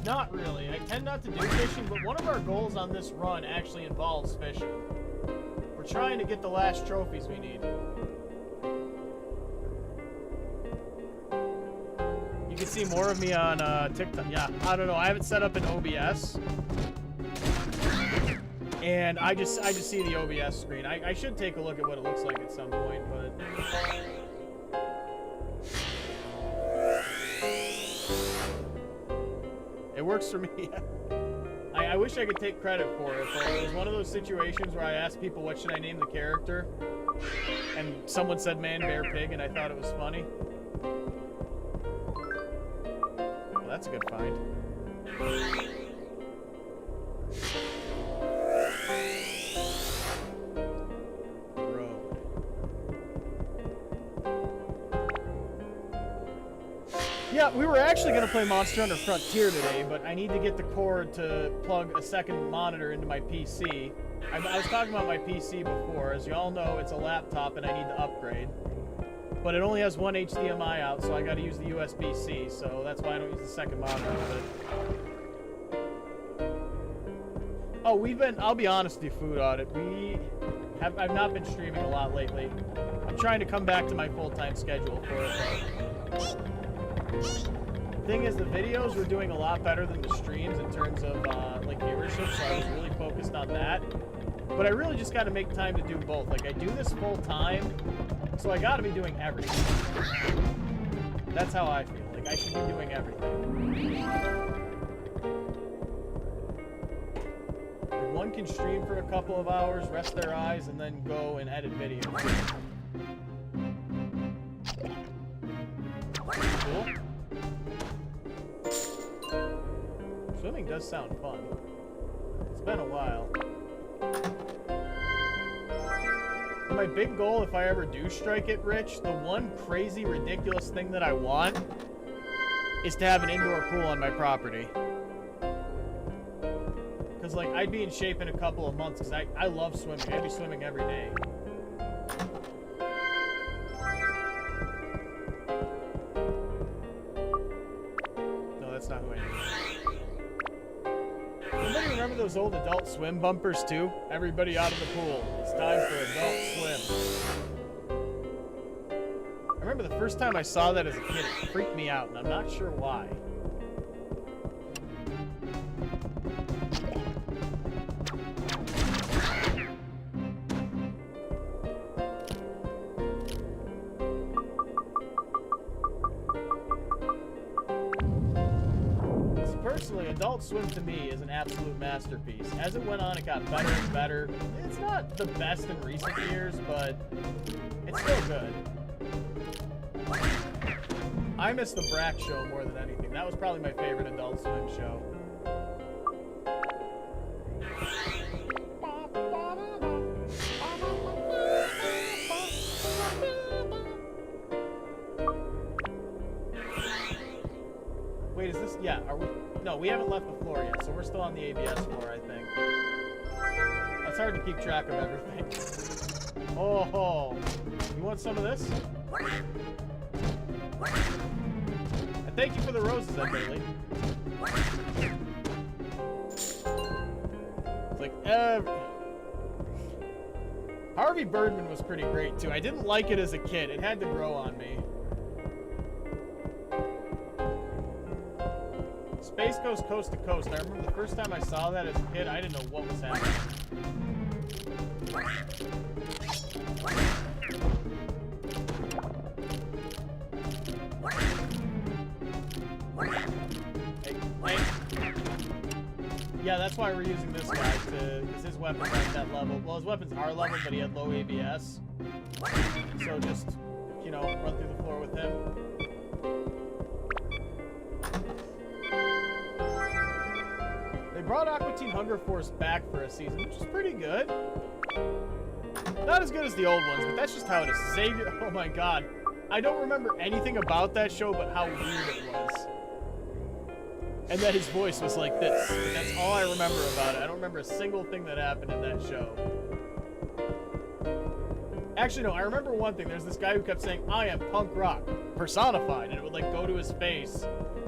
Not really. I tend not to do fishing, but one of our goals on this run actually involves fishing. We're trying to get the last trophies we need. You can see more of me on TikTok. Yeah, I don't know. I haven't set up an OBS. And I just see the OBS screen. I should take a look at what it looks like at some point, but... It works for me. I wish I could take credit for it, but it was one of those situations where I asked people what should I name the character, and someone said man, bear, pig, and I thought it was funny. Well, that's a good find. Yeah, we were actually going to play Monster Hunter Frontier today, but I need to get the cord to plug a second monitor into my PC. I was talking about my PC before. As you all know, it's a laptop and I need to upgrade. But it only has one HDMI out, so I got to use the USB-C, so that's why I don't use the second monitor. But... Oh, I'll be honest with you, Food Audit, I've not been streaming a lot lately. I'm trying to come back to my full-time schedule for it, but... Thing is, the videos were doing a lot better than the streams in terms of like viewership, so I was really focused on that. But I really just got to make time to do both. Like, I do this full time, so I got to be doing everything. That's how I feel. Like, I should be doing everything. Like, one can stream for a couple of hours, rest their eyes, and then go and edit videos. Cool. Swimming does sound fun. It's been a while. My big goal, if I ever do strike it rich, the one crazy, ridiculous thing that I want is to have an indoor pool on my property. Because, like, I'd be in shape in a couple of months, because I love swimming. I'd be swimming every day. No, that's not who I am. Anybody remember those old Adult Swim bumpers, too? Everybody out of the pool. It's time for Adult Swim. I remember the first time I saw that as a kid, it freaked me out, and I'm not sure why. Personally, Adult Swim to me is an absolute masterpiece. As it went on, it got better and better. It's not the best in recent years, but it's still good. I miss the Brak Show more than anything. That was probably my favorite Adult Swim show. Wait, is this... Yeah, are we... No, we haven't left the floor yet, so we're still on the ABS floor, I think. it's hard to keep track of everything. Oh, you want some of this? And thank you for the roses, Bailey. It's like, Harvey Birdman was pretty great, too. I didn't like it as a kid. It had to grow on me. Space Ghost Coast to Coast. I remember the first time I saw that as a kid, I didn't know what was happening. Hey. Yeah, that's why we're using this guy, because his weapons aren't that level. Well, his weapons are level, but he had low ABS. So just, you know, run through the floor with him. They brought Aqua Teen Hunger Force back for a season, which is pretty good. Not as good as the old ones, but that's just how it is. Xavier, oh my god. I don't remember anything about that show but how weird it was. And that his voice was like this. That's all I remember about it. I don't remember a single thing that happened in that show. Actually, no, I remember one thing. There's this guy who kept saying, I am punk rock, personified. And it would like go to his face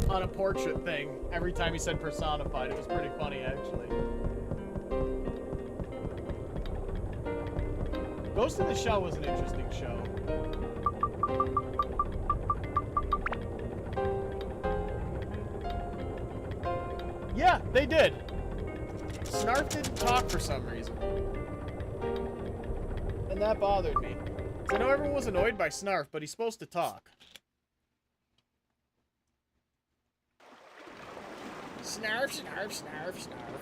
on a portrait thing every time he said personified. It was pretty funny, actually. Ghost in the Shell was an interesting show. Yeah, they did. Snarf didn't talk for some reason. And that bothered me. I know everyone was annoyed by Snarf, but he's supposed to talk. Snarf, snarf, snarf, snarf.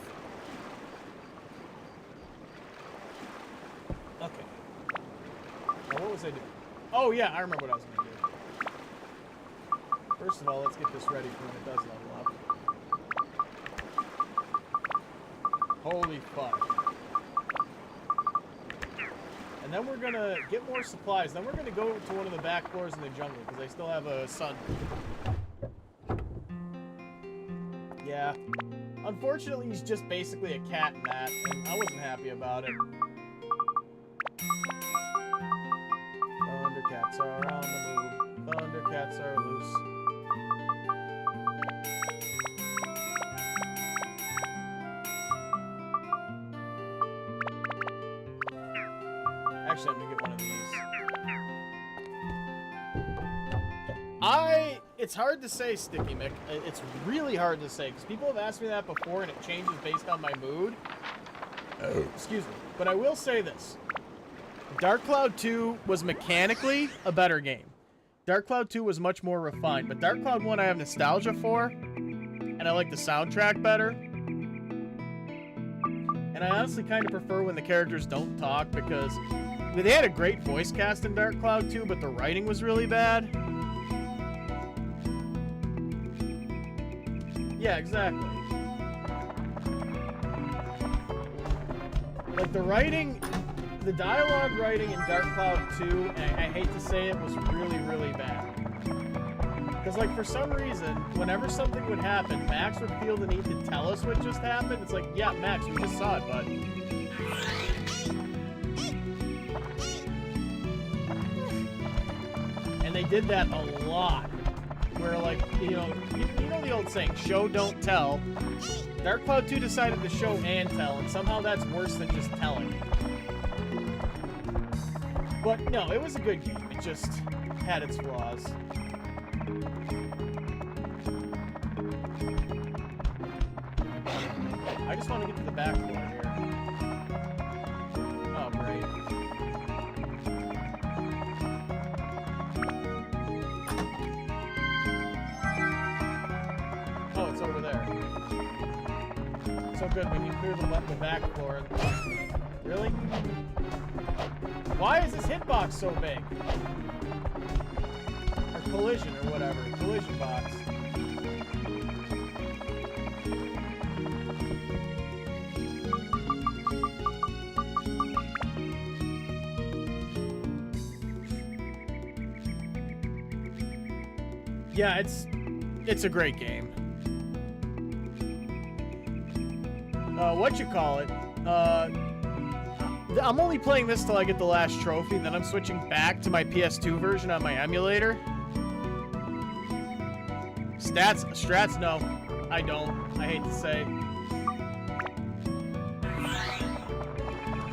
Okay. Now what was I doing? Oh yeah, I remember what I was going to do. First of all, let's get this ready for when it does level up. Holy fuck. And then we're gonna get more supplies. Then we're gonna go to one of the back floors in the jungle, because I still have a son. Yeah. Unfortunately, he's just basically a cat in that, and I wasn't happy about it. Thundercats are on the move. Thundercats are loose. Actually, I'm gonna get one of these. It's hard to say, Sticky Mick. It's really hard to say, because people have asked me that before, and it changes based on my mood. Oh. Excuse me. But I will say this. Dark Cloud 2 was mechanically a better game. Dark Cloud 2 was much more refined, but Dark Cloud 1 I have nostalgia for, and I like the soundtrack better. And I honestly kind of prefer when the characters don't talk, because they had a great voice cast in Dark Cloud 2, but the writing was really bad. Yeah, exactly. Like the writing, the dialogue writing in Dark Cloud 2, I hate to say it, was really, really bad. Because like for some reason, whenever something would happen, Max would feel the need to tell us what just happened. It's like, yeah, Max, we just saw it, bud. And they did that a lot. Where, like, you know the old saying, show, don't tell. Dark Cloud 2 decided to show and tell, and somehow that's worse than just telling. But, no, it was a good game. It just had its flaws. I just want to get to the back door here. Oh, great. Oh, it's over there. So good, we can clear the back floor. Really? Why is this hitbox so big? Or collision, or whatever. Collision box. Yeah, it's a great game. What you call it? I'm only playing this till I get the last trophy, and then I'm switching back to my PS2 version on my emulator. Strats, no. I don't. I hate to say.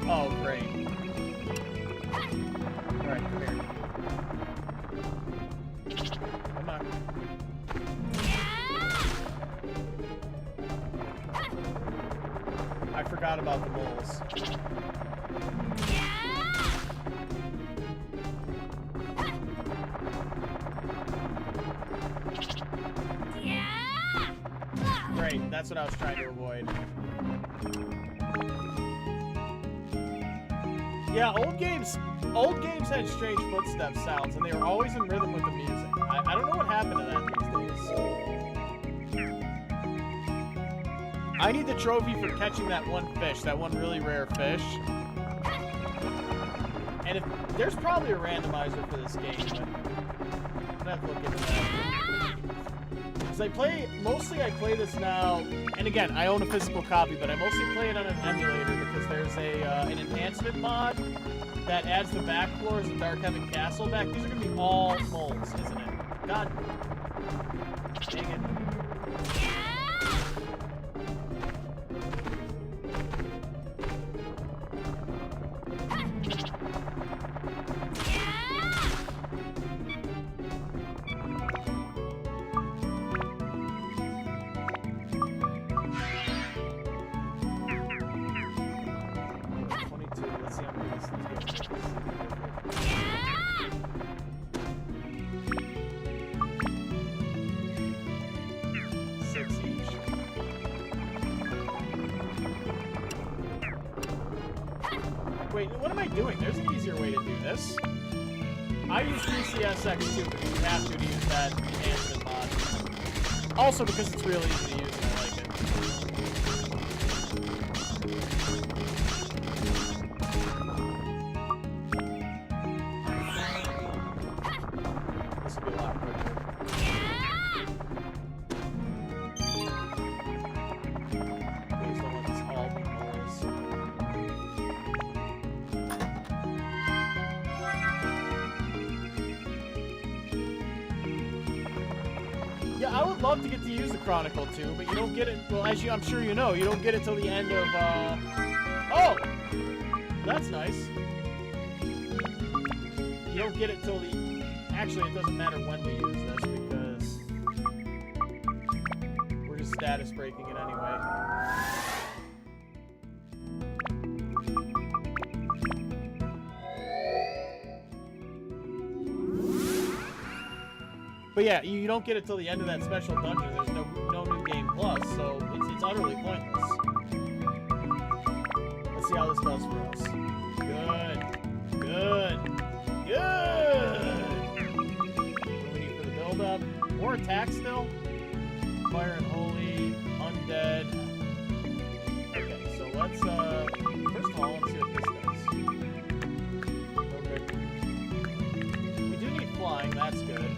Oh, great. Alright, come here. Come on. I forgot about the moles. Great, that's what I was trying to avoid. Yeah, old games had strange footstep sounds, and they were always in rhythm with the music. I don't know what happened to that these days. I need the trophy for catching that one fish, that one really rare fish. And if there's probably a randomizer for this game, but I'm gonna have to look into that. Because I play this now, and again, I own a physical copy, but I mostly play it on an emulator because there's an enhancement mod that adds the back floors of Dark Heaven Castle back. These are gonna be all moles, isn't it? God dang it. Wait, what am I doing? There's an easier way to do this. I use DCSX too, because you have to use that enhancement mod. Also because it's really easy to use and I like it. This will be a lot quicker. Please don't let this all be moles. Yeah, I would love to get to use the Chronicle too, but you don't get it. Well, as I'm sure you know, you don't get it till the end of. Oh, that's nice. You don't get it till the. Actually, it doesn't matter when we use this because we're just status breaking it anyway. But yeah, you don't get it till the end of that special dungeon. There's no new game plus, so it's utterly pointless. Let's see how this does for us. Good. Good. Good! What do we need for the build-up? More attack still? Fire and Holy, Undead. Okay, so let's, first of all, let's see what this does. Okay. We do need flying, that's good.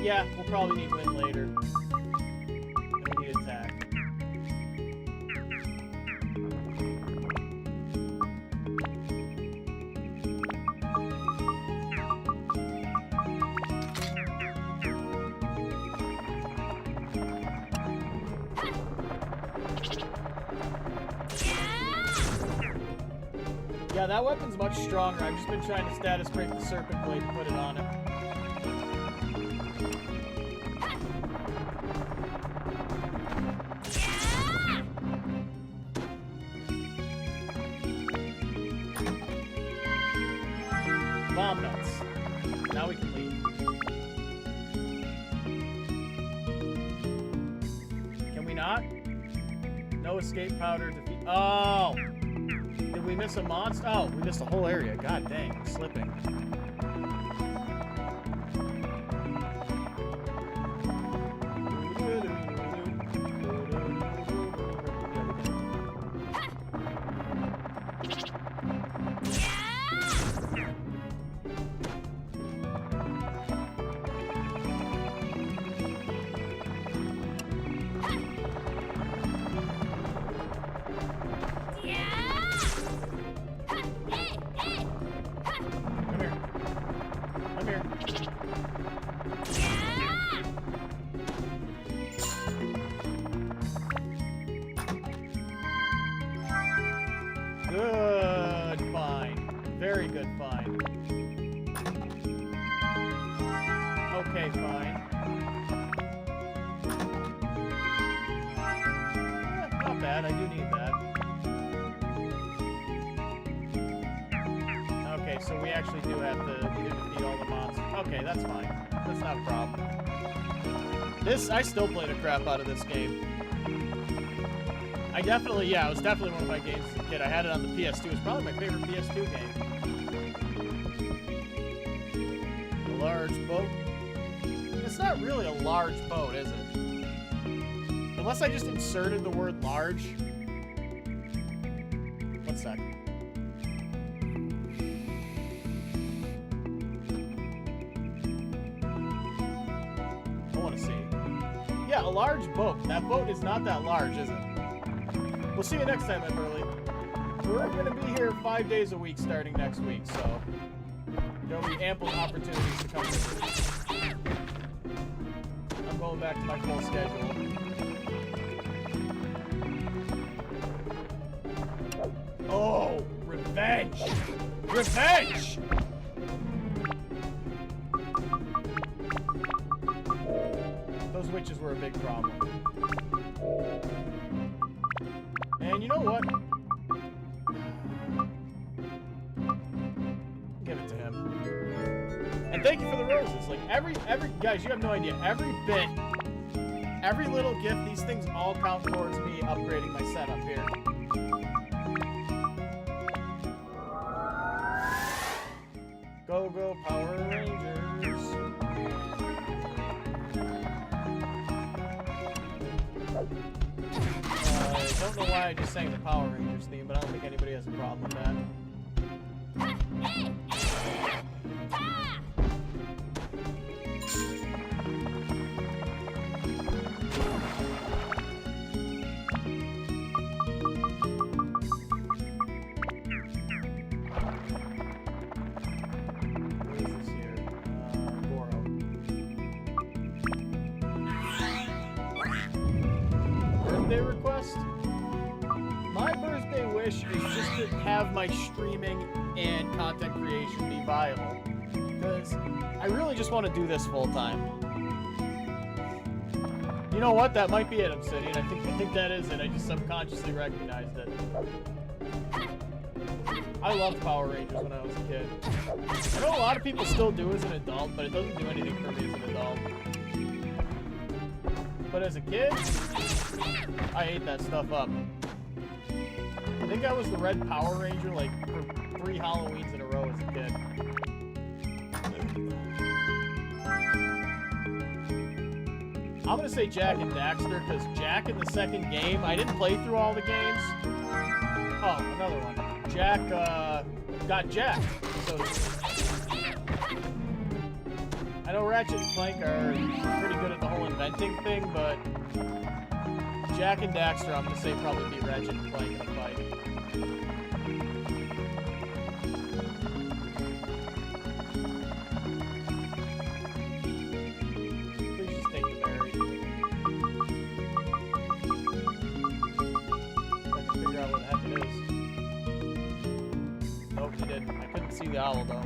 Yeah, we'll probably need wind later. And we need attack. Yeah, that weapon's much stronger. I've just been trying to status break the Serpent Blade and put it on it. Bomb nuts. Now we can leave. Can we not? No escape powder defeat. Oh! Did we miss a monster? Oh, we missed the whole area. God dang, I'm slipping. good find. Okay, fine. Not bad, I do need that. Okay, so we actually do have to defeat all the monsters. Okay, that's fine. That's not a problem. I still play the crap out of this game. It was definitely one of my games as a kid. I had it on the PS2. It's probably my favorite PS2 game. A large boat. It's not really a large boat, is it? Unless I just inserted the word large. 1 sec. I want to see. Yeah, a large boat. That boat is not that large, is it? We'll see you next time, Everly. We're going to be here 5 days a week starting next week, so there'll be ample opportunities to come visit. I'm going back to my full schedule. Oh, revenge! Revenge! Those witches were a big problem. And you know what? Give it to him. And thank you for the roses. Like every guys, you have no idea. Every bit, every little gift, these things all count towards me upgrading my setup here. Go, go, Power Rangers. I don't know why I just sang the Power Rangers theme, but I don't think anybody has a problem with that. What is this here? Goro. Birthday request? My birthday wish is just to have my streaming and content creation be viable. Because I really just want to do this full time. You know what? That might be it, Obsidian. I think that is it. I just subconsciously recognized it. I loved Power Rangers when I was a kid. I know a lot of people still do as an adult, but it doesn't do anything for me as an adult. But as a kid, I ate that stuff up. I think I was the Red Power Ranger like for 3 Halloweens in a row as a kid. I'm gonna say Jak and Daxter because Jak in the second game, I didn't play through all the games. Oh, another one. Jak got jacked. So I know Ratchet and Clank are pretty good at the whole inventing thing, but Jak and Daxter, I'm gonna say probably beat Ratchet and Clank in a fight. Please just take the berry. I can figure out what the heck it is. Nope, he didn't. I couldn't see the owl though.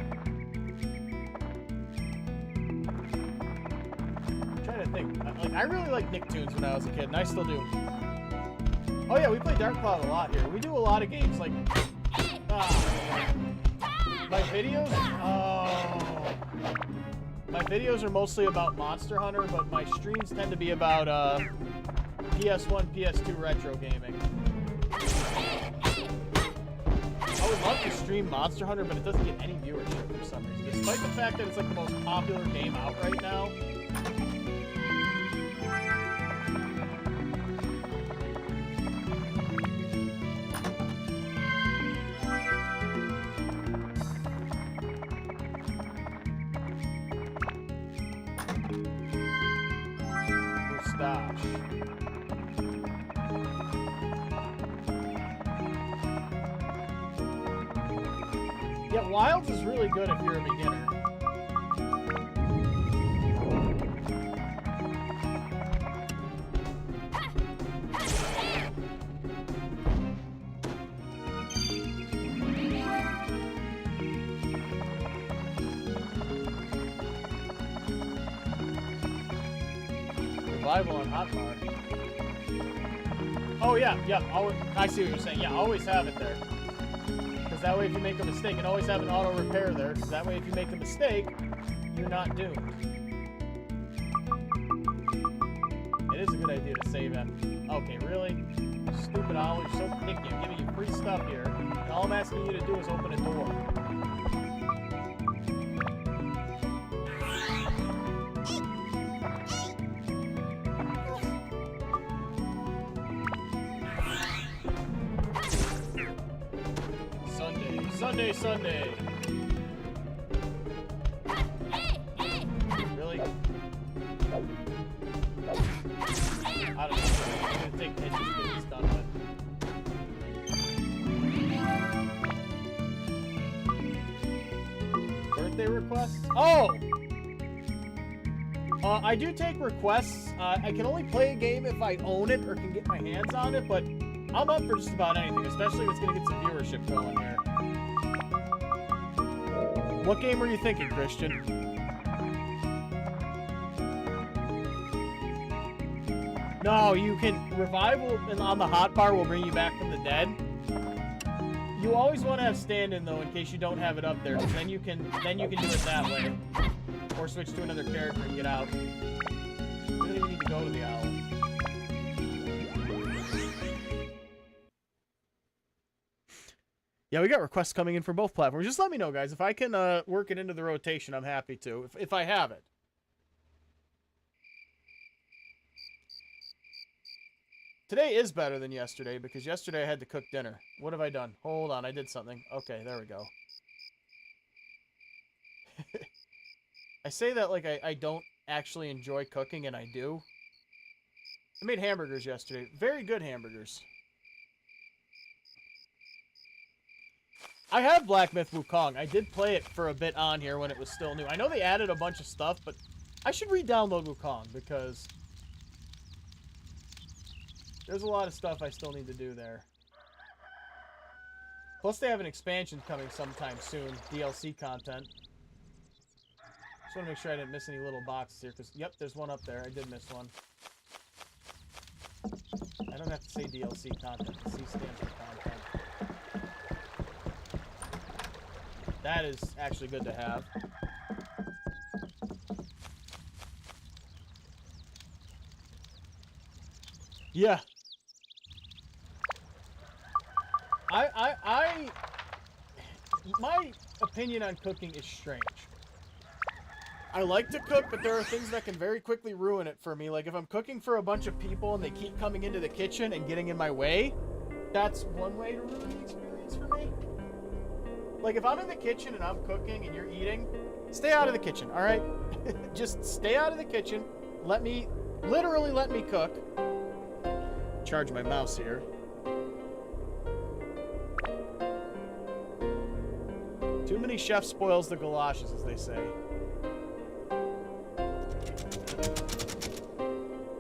I'm trying to think. I really liked Nicktoons when I was a kid, and I still do. Oh yeah, we play Dark Cloud a lot here. We do a lot of games like my videos. Oh, my videos are mostly about Monster Hunter, but my streams tend to be about PS1, PS2 retro gaming. I would love to stream Monster Hunter, but it doesn't get any viewership for some reason, despite the fact that it's like the most popular game out right now. Yeah, Wilds is really good if you're a beginner. survival on hotbar. Oh yeah, yeah. I see what you're saying. Yeah, always have it there. Because that way, if you make a mistake, and always have an auto repair there. Because that way, if you make a mistake, you're not doomed. It is a good idea to save at. Okay, really? Stupid owl, you're so picky. I'm giving you free stuff here. And all I'm asking you to do is open a door. Sunday, Sunday. Really? I don't know. I'm gonna take pitches to get this done with. Birthday requests? Oh! I do take requests. I can only play a game if I own it or can get my hands on it, but I'm up for just about anything, especially if it's gonna get some viewership going here. What game were you thinking, Christian? No, you can... Revival on the hotbar will bring you back from the dead. You always want to have stand-in, though, in case you don't have it up there. Because then you can do it that way. Or switch to another character and get out. You don't even need to go to the owl. Yeah, we got requests coming in for both platforms. Just let me know, guys. If I can work it into the rotation, I'm happy to. If I have it. Today is better than yesterday, because yesterday I had to cook dinner. What have I done? Hold on, I did something. Okay, there we go. I say that like I don't actually enjoy cooking, and I do. I made hamburgers yesterday. Very good hamburgers. I have Black Myth Wukong. I did play it for a bit on here when it was still new. I know they added a bunch of stuff, but I should re-download Wukong because there's a lot of stuff I still need to do there. Plus, they have an expansion coming sometime soon. DLC content. Just want to make sure I didn't miss any little boxes here, because, yep, there's one up there. I did miss one. I don't have to say DLC content. C stands for content. That is actually good to have. Yeah. My opinion on cooking is strange. I like to cook, but there are things that can very quickly ruin it for me. Like if I'm cooking for a bunch of people and they keep coming into the kitchen and getting in my way, that's one way to ruin the experience for me. Like if I'm in the kitchen and I'm cooking and you're eating, stay out of the kitchen, all right? Just stay out of the kitchen. Literally let me cook. Charge my mouse here. Too many chefs spoils the galoshes, as they say.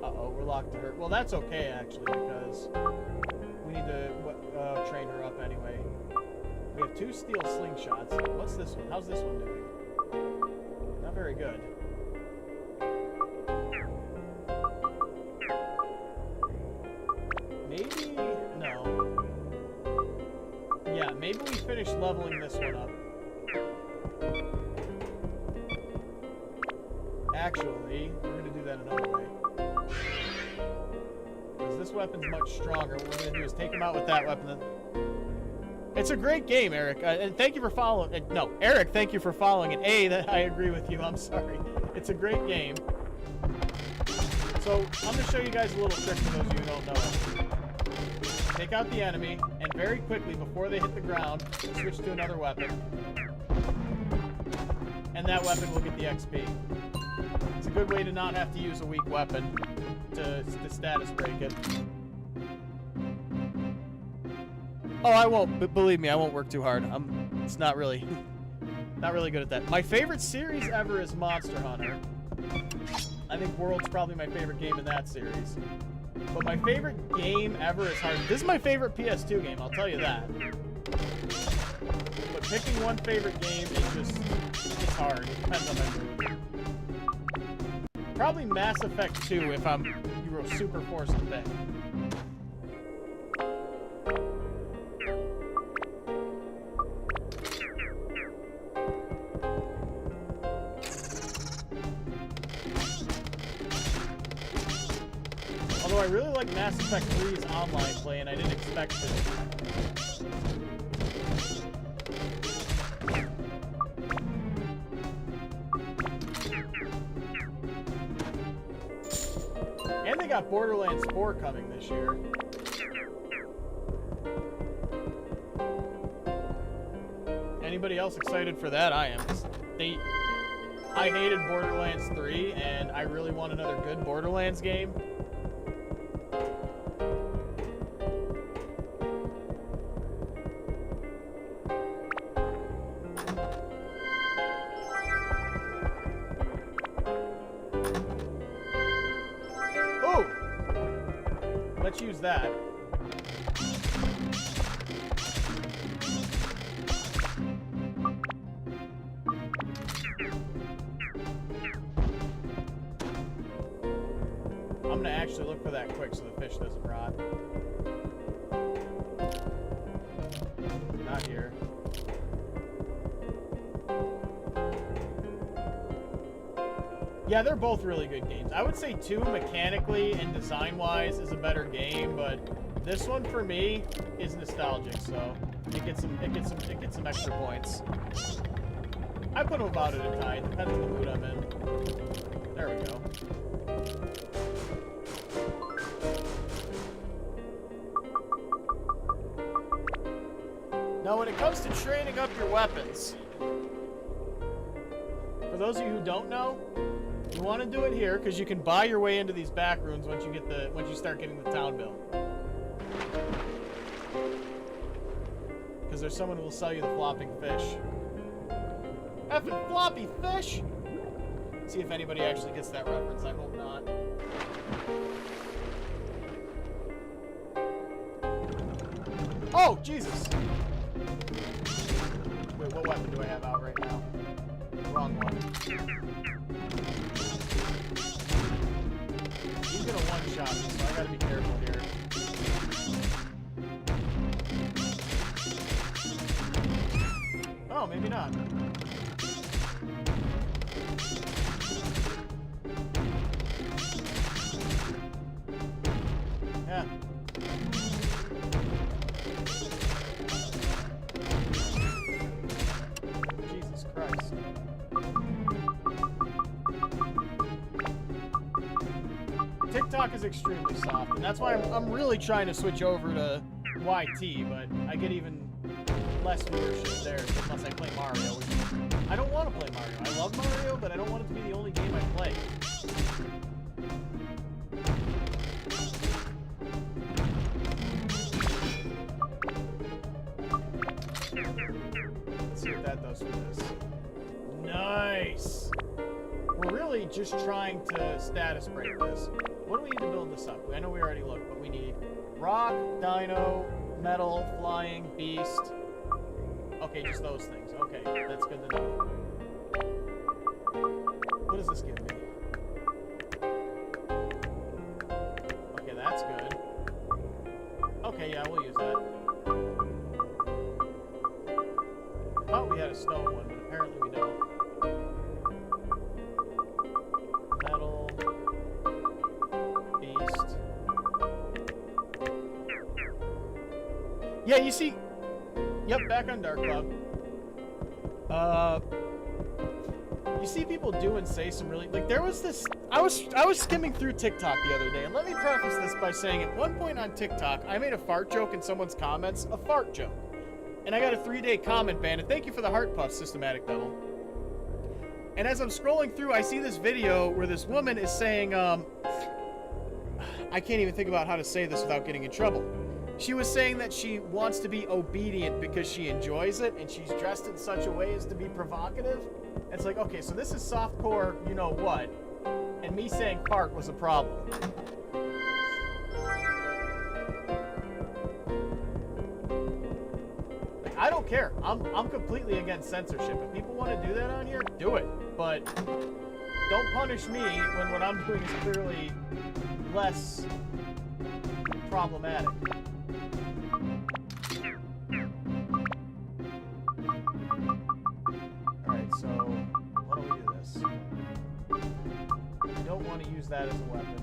Uh-oh, we're locked to her. Well, that's okay, actually, because we need to train her up anyway. We have 2 steel slingshots. What's this one? How's this one doing? Not very good. Maybe... no. Yeah, maybe we finish leveling this one up. Actually, we're going to do that another way. Because this weapon's much stronger. What we're going to do is take him out with that weapon. It's a great game, Eric. And thank you for following. No, Eric, thank you for following it. I agree with you. I'm sorry. It's a great game. So, I'm going to show you guys a little trick for those of you who don't know it. Take out the enemy, and very quickly, before they hit the ground, switch to another weapon. And that weapon will get the XP. It's a good way to not have to use a weak weapon to status break it. Oh, I won't. Believe me, I won't work too hard. It's not really good at that. My favorite series ever is Monster Hunter. I think World's probably my favorite game in that series. But my favorite game ever is hard. This is my favorite PS2 game, I'll tell you that. But picking one favorite game is just, it's hard. It depends on my mood. Probably Mass Effect 2 if I'm super forced to pick. Although I really like Mass Effect 3's online play, and I didn't expect it. And they got Borderlands 4 coming this year. Anybody else excited for that? I am. I hated Borderlands 3, and I really want another good Borderlands game. Let's use that. I'm gonna actually look for that quick so the fish doesn't rot. Not here. Yeah, they're both really good games. I would say 2 mechanically and design-wise is a better game, but this one for me is nostalgic, so it gets some extra points. I put them about at a tie, depending on the mood I'm in. There we go. Now, when it comes to training up your weapons, for those of you who don't know, you want to do it here because you can buy your way into these back rooms once you start getting the town bill. Because there's someone who will sell you the flopping fish. Effing floppy fish! See if anybody actually gets that reference. I hope not. Oh, Jesus! Wait, what weapon do I have out right now? Wrong one. He's gonna one-shot me, so I gotta be careful here. Oh, maybe not. Yeah. Jesus Christ. TikTok is extremely soft, and that's why I'm really trying to switch over to YT, but I get even less viewership there unless I play Mario. Which I don't want to play Mario. I love Mario, but I don't want it to be the only game I play. Let's see what that does for this. Nice! We're really just trying to status break this. What do we need to build this up? I know we already looked, but we need rock, dino, metal, flying, beast. Okay, just those things. Okay, that's good to know. What does this give me? Okay, that's good. Okay, yeah, we'll use that. I thought we had a stone one, but apparently we don't. Metal. Beast. Yeah, you see... Yep, back on Dark Cloud. You see people do and say some really... Like, there was this... I was skimming through TikTok the other day, and let me preface this by saying at one point on TikTok, I made a fart joke in someone's comments, a fart joke. And I got a 3-day comment ban, and thank you for the heart puff, Systematic Devil. And as I'm scrolling through, I see this video where this woman is saying, I can't even think about how to say this without getting in trouble. She was saying that she wants to be obedient because she enjoys it, and she's dressed in such a way as to be provocative. It's like, okay, so this is softcore, you know what, and me saying fart was a problem. Like, I don't care. I'm completely against censorship. If people want to do that on here, do it. But Don't punish me when what I'm doing is clearly less problematic. Alright, so why don't we do this? I don't want to use that as a weapon.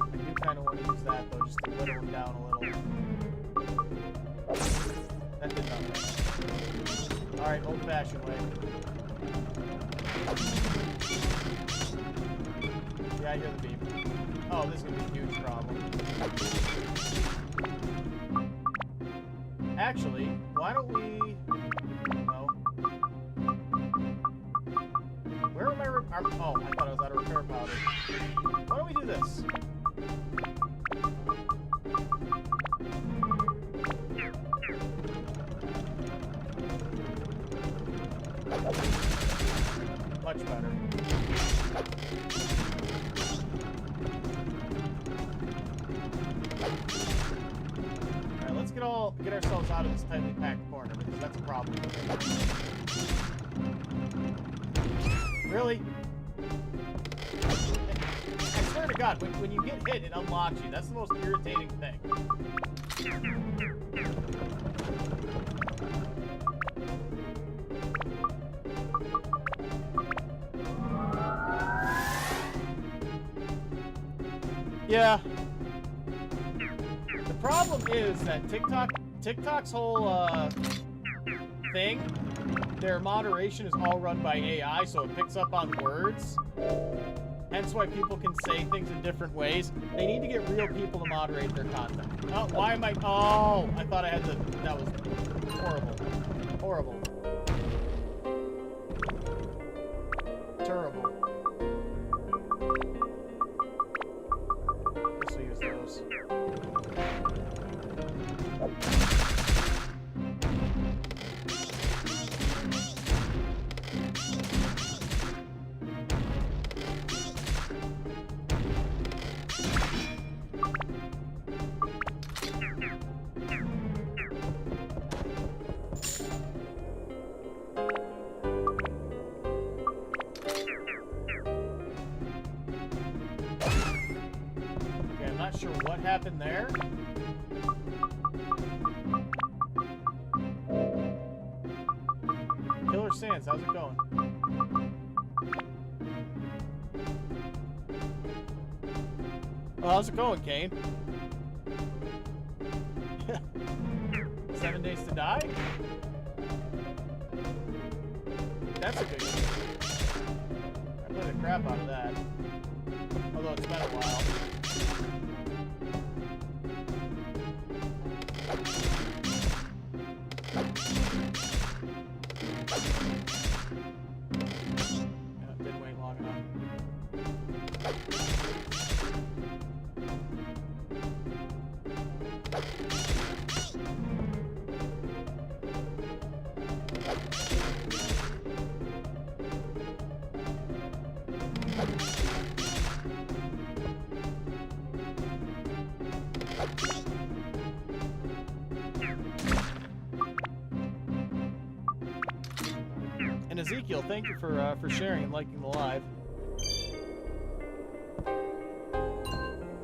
I do kind of want to use that, though, just to whittle him down a little. That did nothing. Alright, old-fashioned way. Yeah, I hear the beep. Oh, this is going to be a huge problem. Actually, why don't we... No. Where am I... Oh, I thought I was out of repair powder. Why don't we do this? Much better. Alright, let's get ourselves out of this tightly packed corner, because that's a problem. Really? I swear to God, when you get hit, it unlocks you. That's the most irritating thing. Yeah. The problem is that TikTok's whole thing, their moderation is all run by AI, so it picks up on words. Hence why people can say things in different ways. They need to get real people to moderate their content. Oh, why am I... Oh, I thought I had to... That was horrible. Horrible. Terrible. Guess we'll use those. Sure what happened there. Killer Sands, how's it going? Well, how's it going, Kane? 7 Days to Die? That's a good game. I played the crap out of that. Although it's been a while. Didn't wait long enough. And Ezekiel, thank you for sharing and liking the live.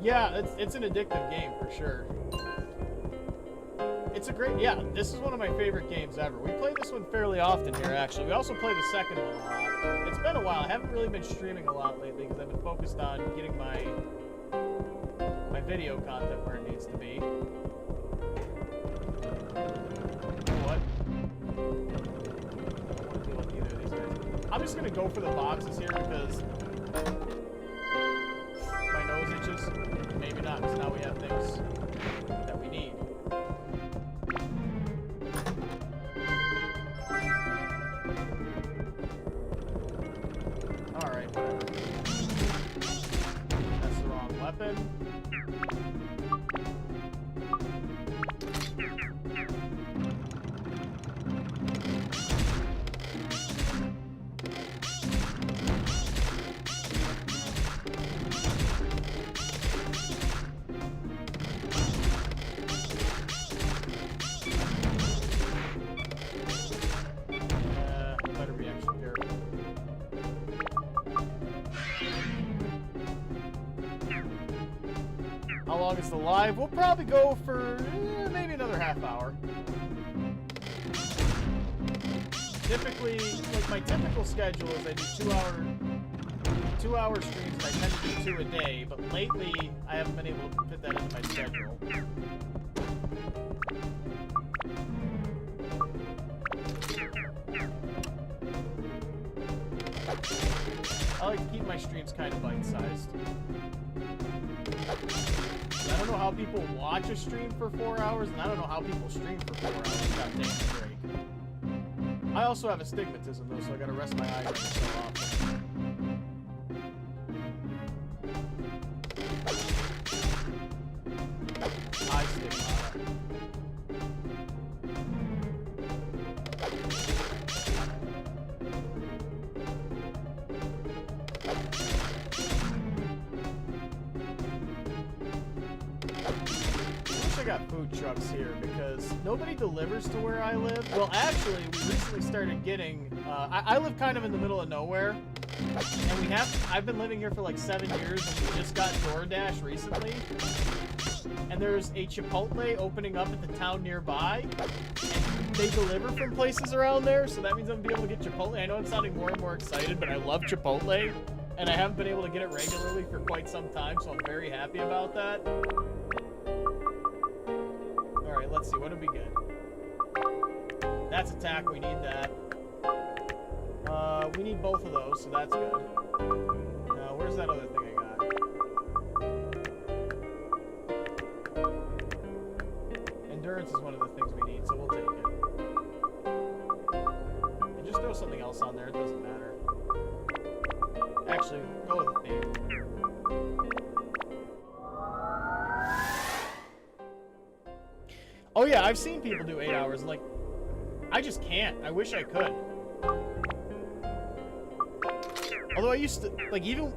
Yeah, it's an addictive game for sure. It's a great, yeah, this is one of my favorite games ever. We play this one fairly often here, actually. We also play the second one a lot. It's been a while. I haven't really been streaming a lot lately because I've been focused on getting my video content where it needs to be. What? I don't want to deal with either of these guys. I'm just going to go for the boxes here because my nose itches. Maybe not, because now we have things that we need. Alright, whatever. That's the wrong weapon. long is the live? We'll probably go for maybe another half hour. Typically, like my typical schedule is I do 2 hour streams, and I tend to do 2 a day, but lately I haven't been able to fit that into my schedule. I like to keep my streams kind of bite-sized. I don't know how people watch a stream for 4 hours, and I don't know how people stream for 4 hours without taking a break. I also have astigmatism, though, so I gotta rest my eyes every so often. Eye stigmata. I got food trucks here because nobody delivers to where I live. Well, actually, we recently started getting. I live kind of in the middle of nowhere, and I've been living here for like 7 years, and we just got DoorDash recently. And there's a Chipotle opening up at the town nearby, and they deliver from places around there. So that means I'm gonna be able to get Chipotle. I know I'm sounding more and more excited, but I love Chipotle, and I haven't been able to get it regularly for quite some time. So I'm very happy about that. Alright, let's see. What did we get? That's attack. We need that. We need both of those, so that's good. Now, where's that other thing I got? Endurance is one of the things we need, so we'll take it. And just throw something else on there. It doesn't matter. Actually, go with the theme. Oh yeah, I've seen people do 8 hours. Like, I just can't. I wish I could. Although I used to, like, even...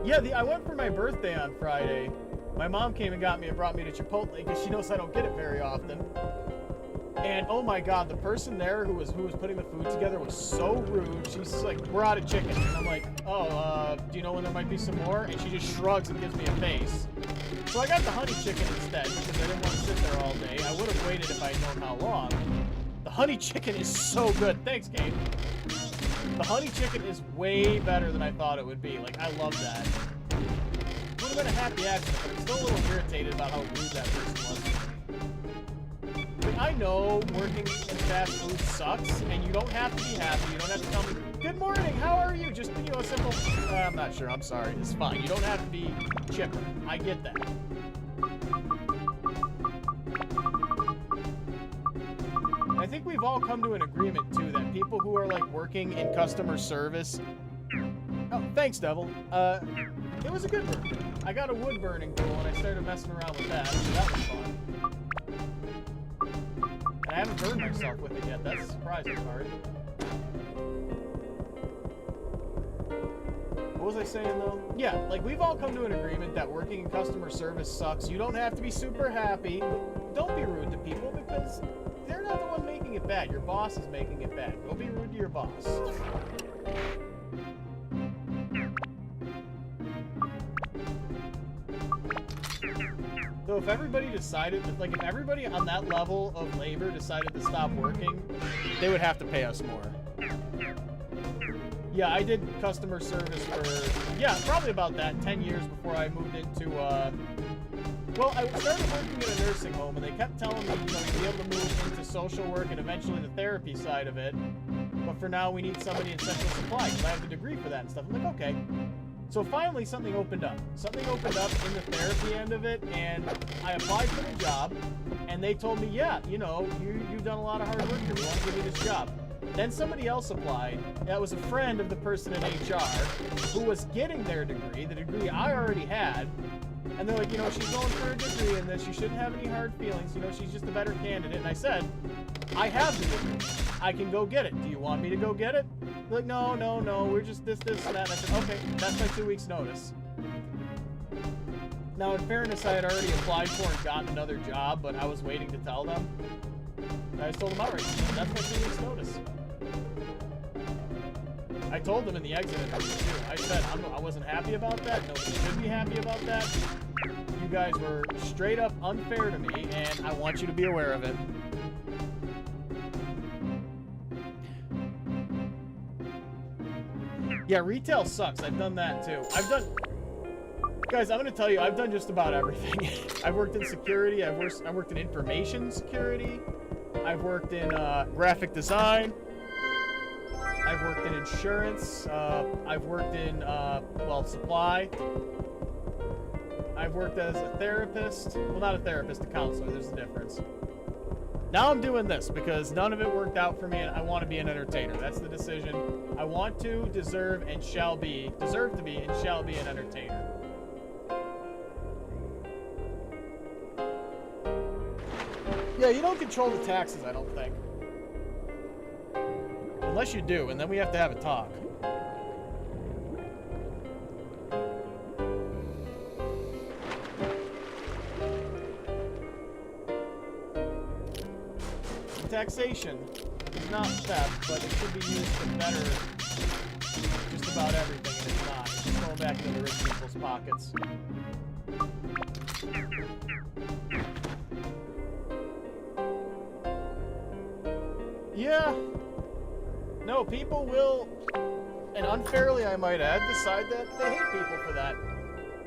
Yeah, I went for my birthday on Friday. My mom came and got me and brought me to Chipotle because she knows I don't get it very often. And oh my god, the person there who was putting the food together was so rude. She's like, "We're out of chicken." And I'm like, "Oh, do you know when there might be some more?" And she just shrugs and gives me a face. So I got the honey chicken instead because I didn't want to sit there all day. I would have waited if I had known how long. The honey chicken is so good. Thanks, Kate. The honey chicken is way better than I thought it would be. Like, I love that. It would have been a happy accident, but I'm still a little irritated about how rude that person was. Like, I know working in fast food sucks, and you don't have to be happy. You don't have to tell me, "Good morning, how are you?" Just, you know, a simple, "I'm not sure, I'm sorry." It's fine. You don't have to be chipper. I get that. I think we've all come to an agreement, too, that people who are, like, working in customer service... Oh, thanks, Devil. It was a good birthday. I got a wood burning tool, and I started messing around with that, so that was fun. And I haven't burned myself with it yet. That's a surprising part. What was I saying, though? Yeah, like, we've all come to an agreement that working in customer service sucks. You don't have to be super happy. Don't be rude to people because they're not the one making it bad. Your boss is making it bad. Go be rude to your boss. So if everybody decided, like, if everybody on that level of labor decided to stop working, they would have to pay us more. Yeah, I did customer service for, yeah, probably about that, 10 years before I moved into, well, I started working at a nursing home, and they kept telling me, you know, you'd be able to move into social work and eventually the therapy side of it, but for now we need somebody in central supply, because I have the degree for that and stuff. I'm like, okay. So finally, something opened up. Something opened up in the therapy end of it, and I applied for the job, and they told me, yeah, you know, you've done a lot of hard work here. We want to give you this job. Then somebody else applied. That was a friend of the person in HR who was getting their degree, the degree I already had. And they're like, you know, she's going for a degree in this. You shouldn't have any hard feelings. You know, she's just a better candidate. And I said, I have the degree. I can go get it. Do you want me to go get it? They're like, no, we're just this, and that. And I said, okay, that's my 2 weeks notice. Now, in fairness, I had already applied for and gotten another job, but I was waiting to tell them. I just told them outright, that's my 2 weeks notice. I told them in the exit interview, too. I said I wasn't happy about that. Nobody should be happy about that. guys were straight up unfair to me, and I want you to be aware of it. Yeah, retail sucks. I've done that too. Guys, I'm gonna tell you, I've done just about everything. I've worked in security. I've worked in information security. I've worked in graphic design. I've worked in insurance. I've worked in well, supply. I've worked as a therapist. Well, not a therapist, a counselor. There's a difference. Now I'm doing this because none of it worked out for me, and I want to be an entertainer. That's the decision. I want to, deserve to be, and shall be an entertainer. Yeah, you don't control the taxes, I don't think. Unless you do, and then we have to have a talk. Taxation is not theft, but it should be used to better just about everything, and it's not. It's just going back into the rich people's pockets. Yeah. No, people will, and unfairly I might add, decide that they hate people for that.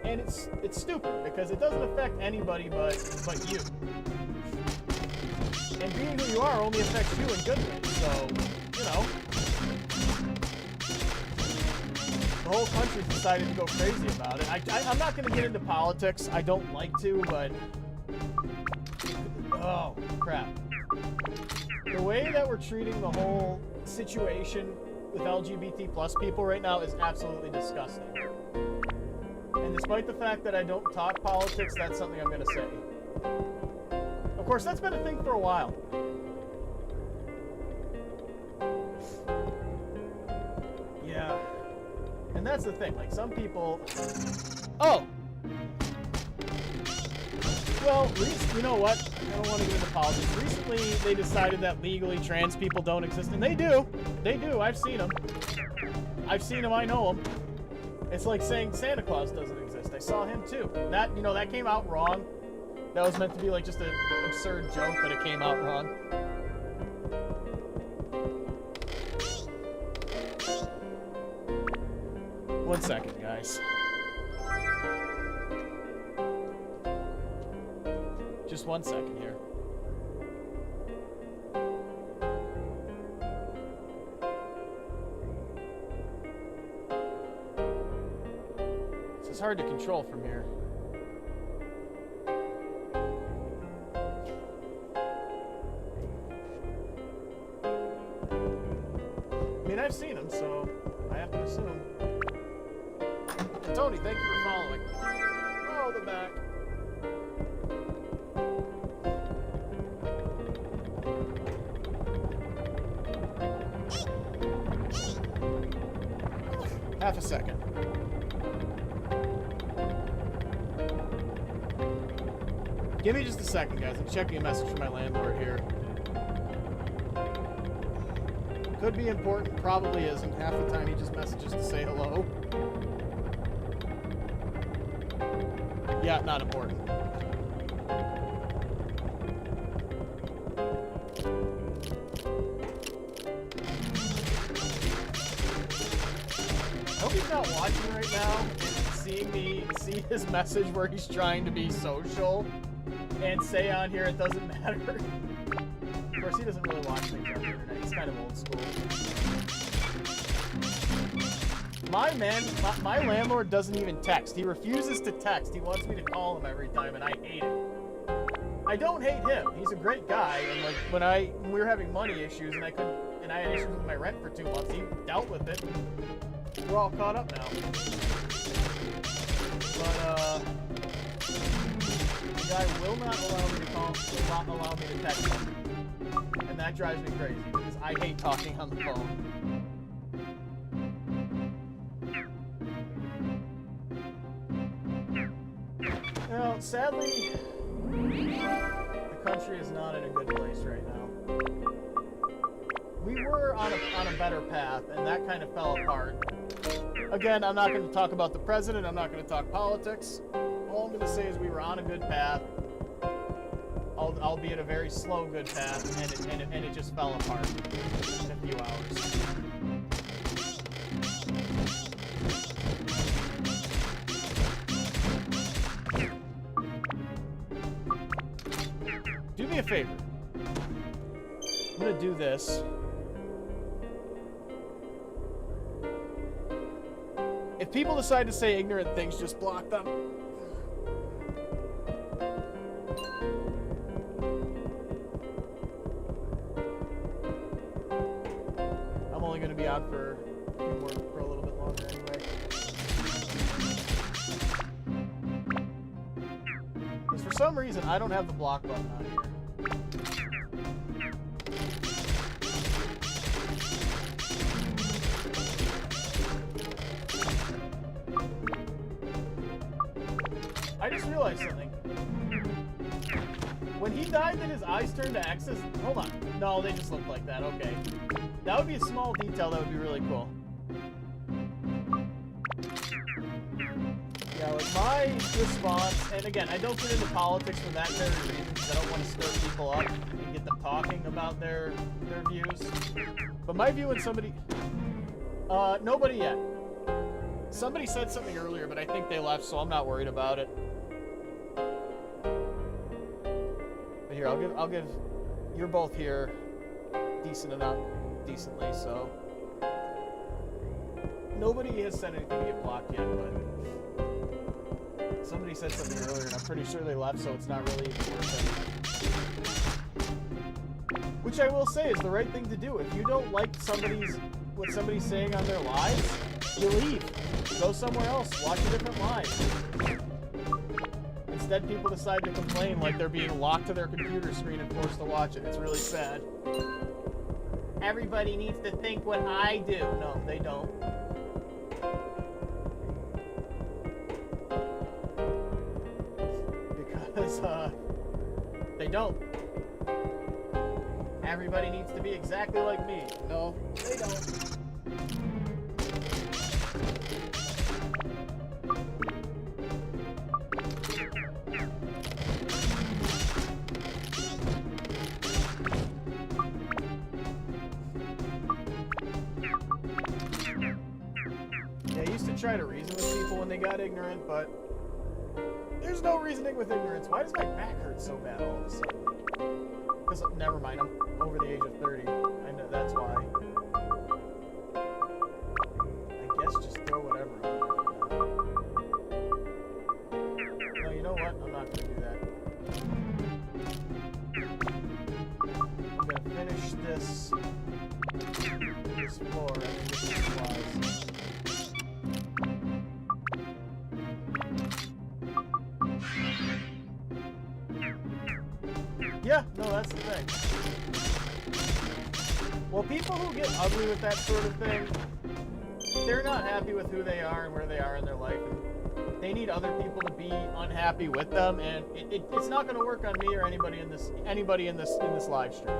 And it's stupid, because it doesn't affect anybody but you. And being who you are only affects you in good ways, so, you know. The whole country's decided to go crazy about it. I'm not going to get into politics. I don't like to, but... Oh, crap. The way that we're treating the whole situation with LGBT plus people right now is absolutely disgusting. And despite the fact that I don't talk politics, that's something I'm going to say. Of course, that's been a thing for a while. Yeah. And that's the thing, like, some people... Oh! Well, you know what? I don't want to get into politics. Recently, they decided that legally trans people don't exist, and they do. They do. I've seen them. I've seen them. I know them. It's like saying Santa Claus doesn't exist. I saw him, too. That, you know, that came out wrong. That was meant to be like just an absurd joke, but it came out wrong. One second, guys. Just 1 second here. This is hard to control from here. I've seen him, so I have to assume. And Tony, thank you for following. Oh, the back. Half a second. Give me just a second, guys. I'm checking a message from my landlord here. Could be important, probably isn't. Half the time he just messages to say hello. Yeah, not important. I hope he's not watching right now and seeing see his message where he's trying to be social and say on here it doesn't matter. Of course, he doesn't really watch things on the internet. He's kind of old school. My landlord doesn't even text. He refuses to text. He wants me to call him every time, and I hate it. I don't hate him. He's a great guy, and like when we were having money issues, and I had issues with my rent for 2 months, he dealt with it. We're all caught up now. But the guy will not allow me to call, will not allow me to text him. And that drives me crazy, because I hate talking on the phone. Well, sadly, the country is not in a good place right now. We were on a better path, and that kind of fell apart. Again, I'm not going to talk about the president. I'm not going to talk politics. All all I'm gonna say is we were on a good path, albeit a very slow good path, and it just fell apart in a few hours. Do me a favor. I'm gonna do this. If people decide to say ignorant things, just block them. I'm only going to be out for a little bit longer anyway. Because for some reason, I don't have the block button on here. I just realized something. When he died, did his eyes turn to X's? Hold on. No, they just look like that. Okay. That would be a small detail that would be really cool. Yeah, like my response, and again, I don't get into politics for that very reason, because I don't want to stir people up and get them talking about their views. But my view when somebody... nobody yet. Somebody said something earlier, but I think they left, so I'm not worried about it. But here, I'll give. You're both here, decently, so nobody has said anything to get blocked yet. But somebody said something earlier, and I'm pretty sure they left, so it's not really worth it. Which I will say is the right thing to do. If you don't like what somebody's saying on their lives, you leave. Go somewhere else. Watch a different live. Instead, people decide to complain like they're being locked to their computer screen and forced to watch it. It's really sad. Everybody needs to think what I do. No, they don't. Because, they don't. Everybody needs to be exactly like me. No, they don't. Try to reason with people when they got ignorant, but there's no reasoning with ignorance. Why does my back hurt so bad all of a sudden? Because, never mind, I'm over the age of 30. I know that's why. I guess just throw whatever on there. No, you know what? I'm not going to do that. I'm going to finish this floor. I think this is wise. Yeah, no, that's the thing. Well, people who get ugly with that sort of thing, they're not happy with who they are and where they are in their life, and they need other people to be unhappy with them, and it's not going to work on me or anybody in this live stream.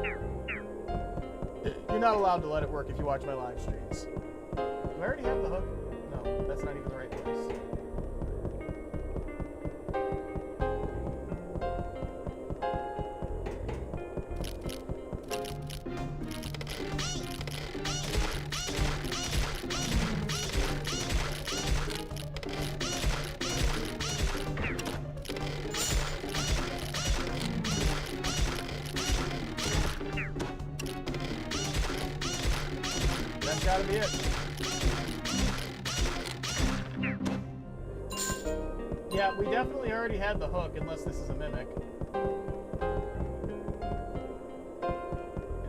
You're not allowed to let it work if you watch my live streams. Do I already have the hook? No, that's not even the right place. That's gotta be it. Yeah, we definitely already had the hook, unless this is a mimic. And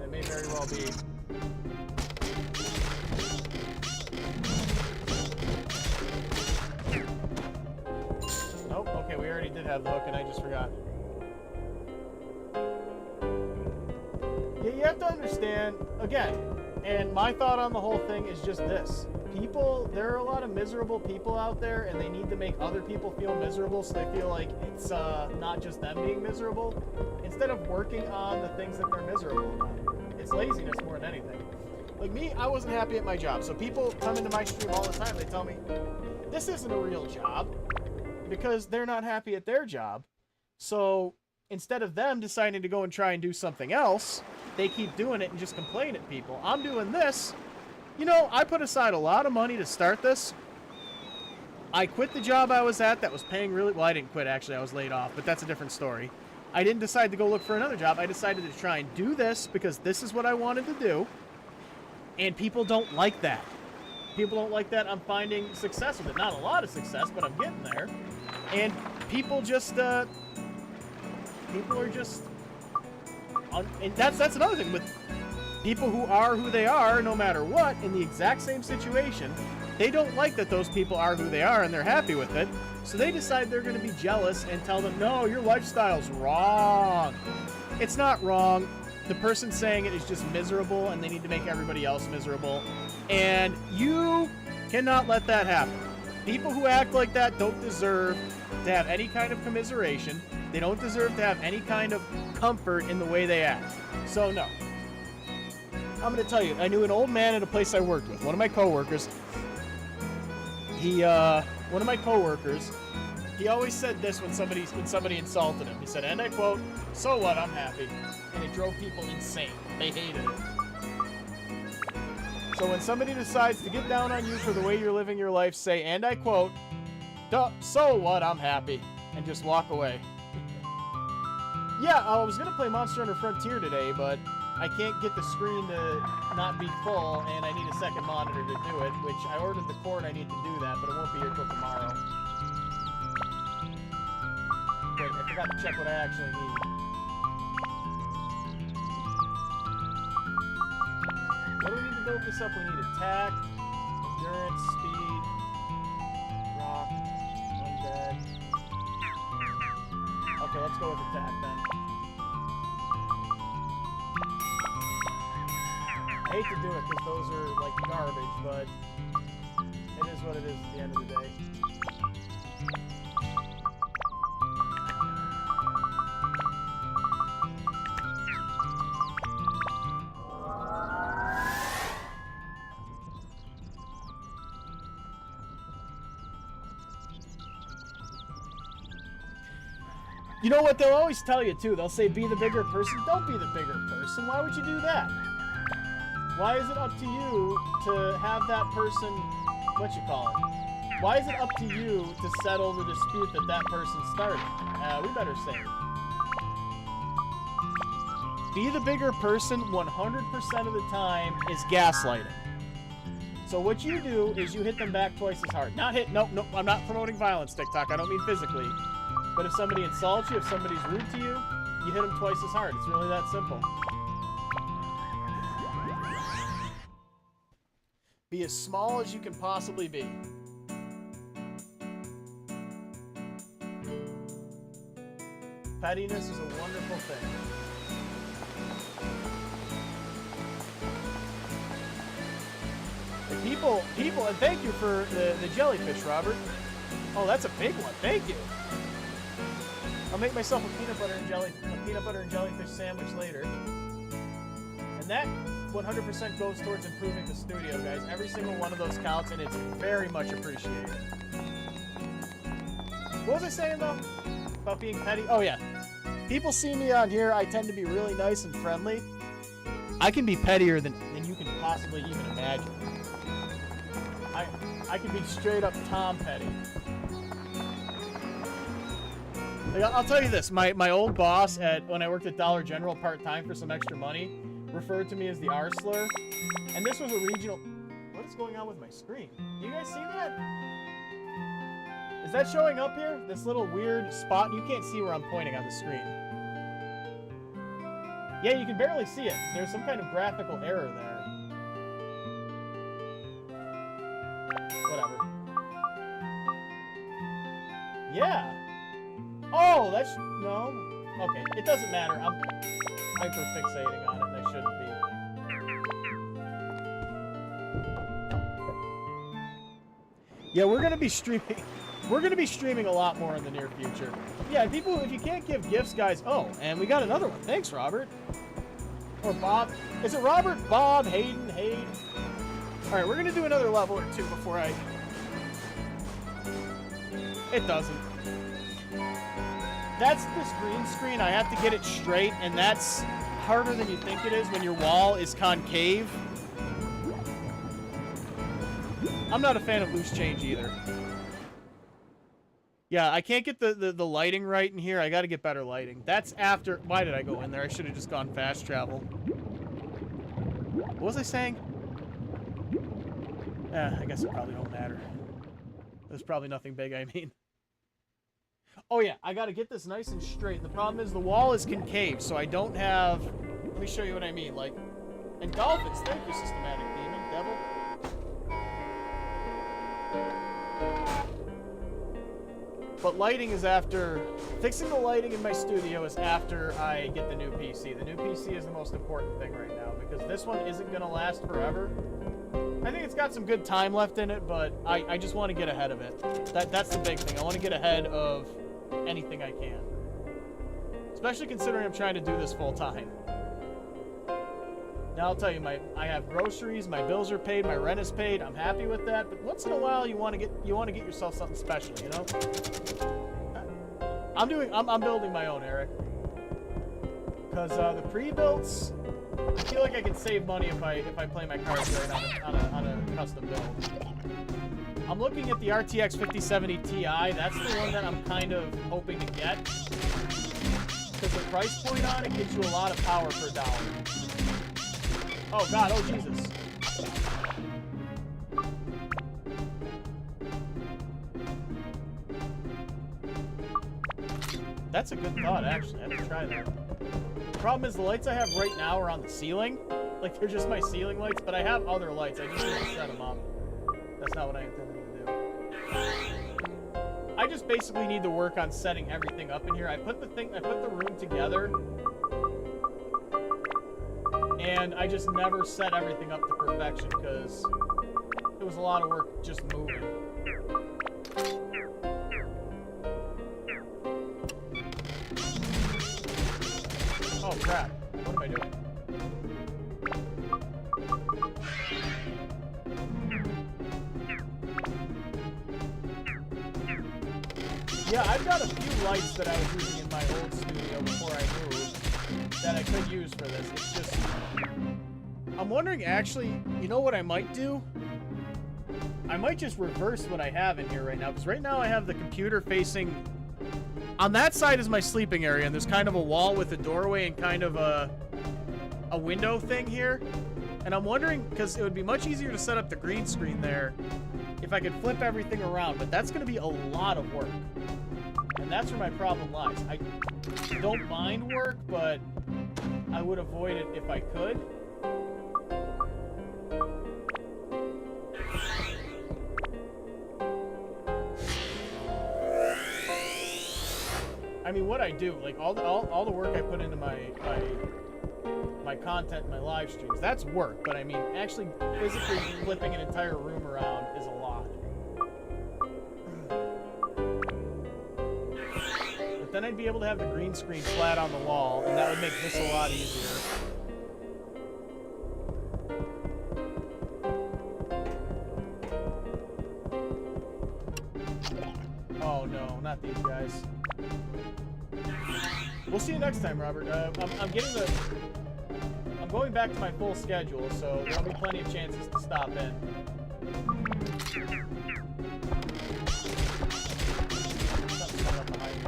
it may very well be. Nope, okay, we already did have the hook and I just forgot. Yeah, you have to understand, again, and my thought on the whole thing is just this. There are a lot of miserable people out there, and they need to make other people feel miserable so they feel like it's not just them being miserable, instead of working on the things that they're miserable about. It's laziness more than anything. Like me, I wasn't happy at my job, so people come into my stream all the time, they tell me, this isn't a real job. because they're not happy at their job. So instead of them deciding to go and try and do something else, they keep doing it and just complain at people. I'm doing this. You know, I put aside a lot of money to start this. I quit the job I was at that was paying really... Well, I didn't quit, actually. I was laid off, but that's a different story. I didn't decide to go look for another job. I decided to try and do this because this is what I wanted to do. And people don't like that. People don't like that. I'm finding success with it. Not a lot of success, but I'm getting there. And people just... people are just... and that's another thing. With people who are who they are, no matter what, in the exact same situation, they don't like that those people are who they are and they're happy with it. So they decide they're going to be jealous and tell them, no, your lifestyle's wrong. It's not wrong. The person saying it is just miserable and they need to make everybody else miserable. And you cannot let that happen. People who act like that don't deserve to have any kind of commiseration. They don't deserve to have any kind of comfort in the way they act. So no. I'm going to tell you, I knew an old man at a place I worked with. One of my coworkers. He always said this when somebody insulted him. He said, and I quote, "So what, I'm happy." And it drove people insane. They hated it. So when somebody decides to get down on you for the way you're living your life, say, and I quote, "So what, I'm happy," and just walk away. Yeah, I was going to play Monster Hunter Frontier today, but I can't get the screen to not be full, and I need a second monitor to do it, which I ordered the cord I need to do that, but it won't be here till tomorrow. Wait, I forgot to check what I actually need. What do we need to build this up? We need attack, endurance, speed, rock, undead. Okay, let's go with attack then. I hate to do it because those are like garbage, but it is what it is at the end of the day. You know what they'll always tell you too? They'll say, be the bigger person. Don't be the bigger person. Why would you do that? Why is it up to you to have that person, why is it up to you to settle the dispute that person started? We better say it. Be the bigger person 100% of the time is gaslighting. So what you do is you hit them back twice as hard. Nope, I'm not promoting violence, TikTok. I don't mean physically. But if somebody insults you, if somebody's rude to you, you hit them twice as hard. It's really that simple. Be as small as you can possibly be. Pettiness is a wonderful thing. People, and thank you for the jellyfish, Robert. Oh, that's a big one. Thank you. I'll make myself a peanut butter and jellyfish sandwich later. And that 100% goes towards improving the studio, guys. Every single one of those counts, and it's very much appreciated. What was I saying, though? About being petty? Oh, yeah. People see me on here. I tend to be really nice and friendly. I can be pettier than you can possibly even imagine. I can be straight up Tom Petty. Like, I'll tell you this. My old boss when I worked at Dollar General part-time for some extra money referred to me as the R slur. And this was a regional... What is going on with my screen? Do you guys see that? Is that showing up here? This little weird spot? You can't see where I'm pointing on the screen. Yeah, you can barely see it. There's some kind of graphical error there. Whatever. Yeah. Oh, that's... No. Okay, it doesn't matter. I'm hyper-fixating on it, and I shouldn't be. Yeah, we're going to be streaming... We're going to be streaming a lot more in the near future. Yeah, people, if you can't give gifts, guys... Oh, and we got another one. Thanks, Robert. Or Bob. Is it Robert, Bob, Hayden, Hayden? Alright, we're going to do another level or two before I... It doesn't. That's this green screen. I have to get it straight, and that's harder than you think it is when your wall is concave. I'm not a fan of loose change either. Yeah, I can't get the lighting right in here. I got to get better lighting. That's after... Why did I go in there? I should have just gone fast travel. What was I saying? I guess it probably don't matter. There's probably nothing big, I mean. Oh, yeah, I got to get this nice and straight. The problem is the wall is concave, so I don't have... Let me show you what I mean. Like, and dolphins, thank you, Systematic Demon, Devil. But lighting is after... Fixing the lighting in my studio is after I get the new PC. The new PC is the most important thing right now, because this one isn't going to last forever. I think it's got some good time left in it, but I just want to get ahead of it. That's the big thing. I want to get ahead of anything I can. Especially considering I'm trying to do this full time. Now I'll tell you, I have groceries, my bills are paid, my rent is paid. I'm happy with that. But once in a while, you want to get yourself something special, you know? I'm building my own, Eric. Because the pre-builts, I feel like I can save money if I play my cards right on a custom build. I'm looking at the RTX 5070 Ti. That's the one that I'm kind of hoping to get. Because the price point on it gives you a lot of power per dollar. Oh god, oh Jesus. That's a good thought, actually. I have to try that. The problem is the lights I have right now are on the ceiling. Like, they're just my ceiling lights, but I have other lights. I just need to set them up. That's not what I intended to do. I just basically need to work on setting everything up in here. I put the room together, and I just never set everything up to perfection because it was a lot of work just moving. Oh crap, what am I doing? Yeah, I've got a few lights that I was using in my old studio before I moved that I could use for this. It's just... I'm wondering, actually, you know what I might do? I might just reverse what I have in here right now, because right now I have the computer facing... On that side is my sleeping area, and there's kind of a wall with a doorway and kind of a window thing here. And I'm wondering, because it would be much easier to set up the green screen there if I could flip everything around, but that's going to be a lot of work. And that's where my problem lies. I don't mind work, but I would avoid it if I could. I mean, what I do, like all the work I put into my content, my live streams, that's work. But I mean, actually physically flipping an entire room around is a lot. But then I'd be able to have the green screen flat on the wall, and that would make this a lot easier. Oh no, not these guys. We'll see you next time, Robert. I'm going back to my full schedule, so there'll be plenty of chances to stop in. Something's coming up behind me.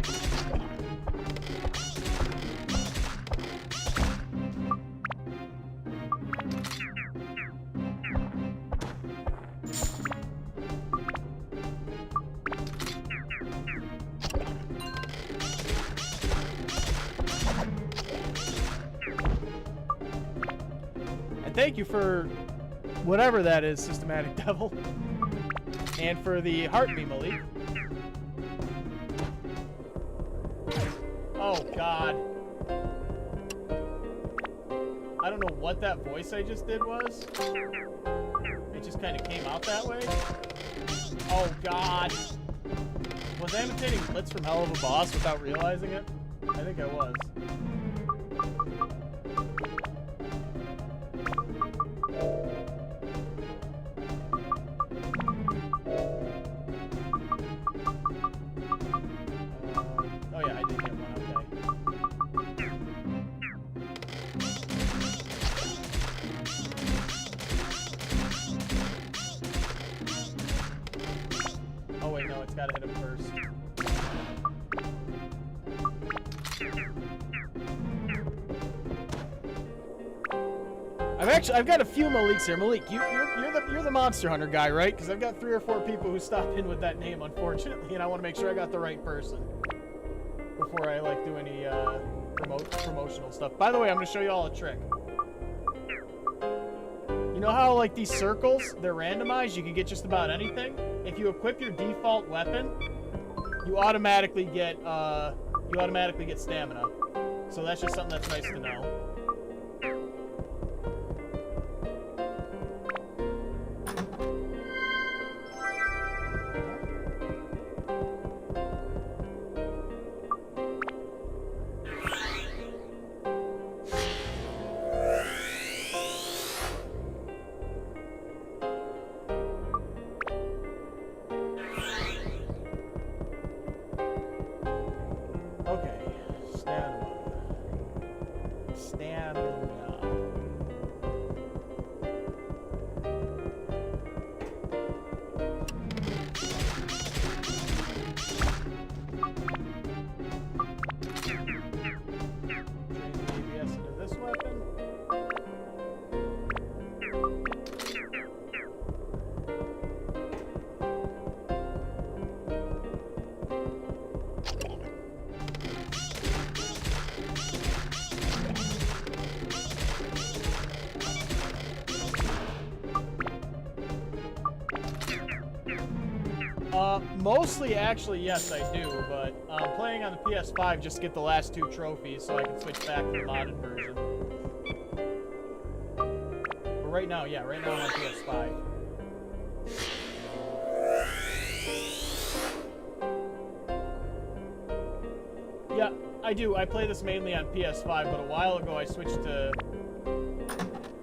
Thank you for whatever that is, Systematic Devil. And for the heart me, Malik. Oh, God. I don't know what that voice I just did was. It just kind of came out that way. Oh, God. Was I imitating Blitz from Hell of a Boss without realizing it? I think I was. Oh yeah, I did get one. gotta hit him first. I've got a few Maliks here. Malik, you're the Monster Hunter guy, right? Because I've got 3 or 4 people who stop in with that name, unfortunately, and I want to make sure I got the right person before I like do any promotional stuff. By the way, I'm going to show you all a trick. You know how like these circles, they're randomized? You can get just about anything. If you equip your default weapon, you automatically get stamina. So that's just something that's nice to know. Mostly, actually, yes, I do, but playing on the PS5 just to get the last 2 trophies so I can switch back to the modded version. But right now, yeah, right now I'm on PS5. Yeah, I do. I play this mainly on PS5, but a while ago I switched to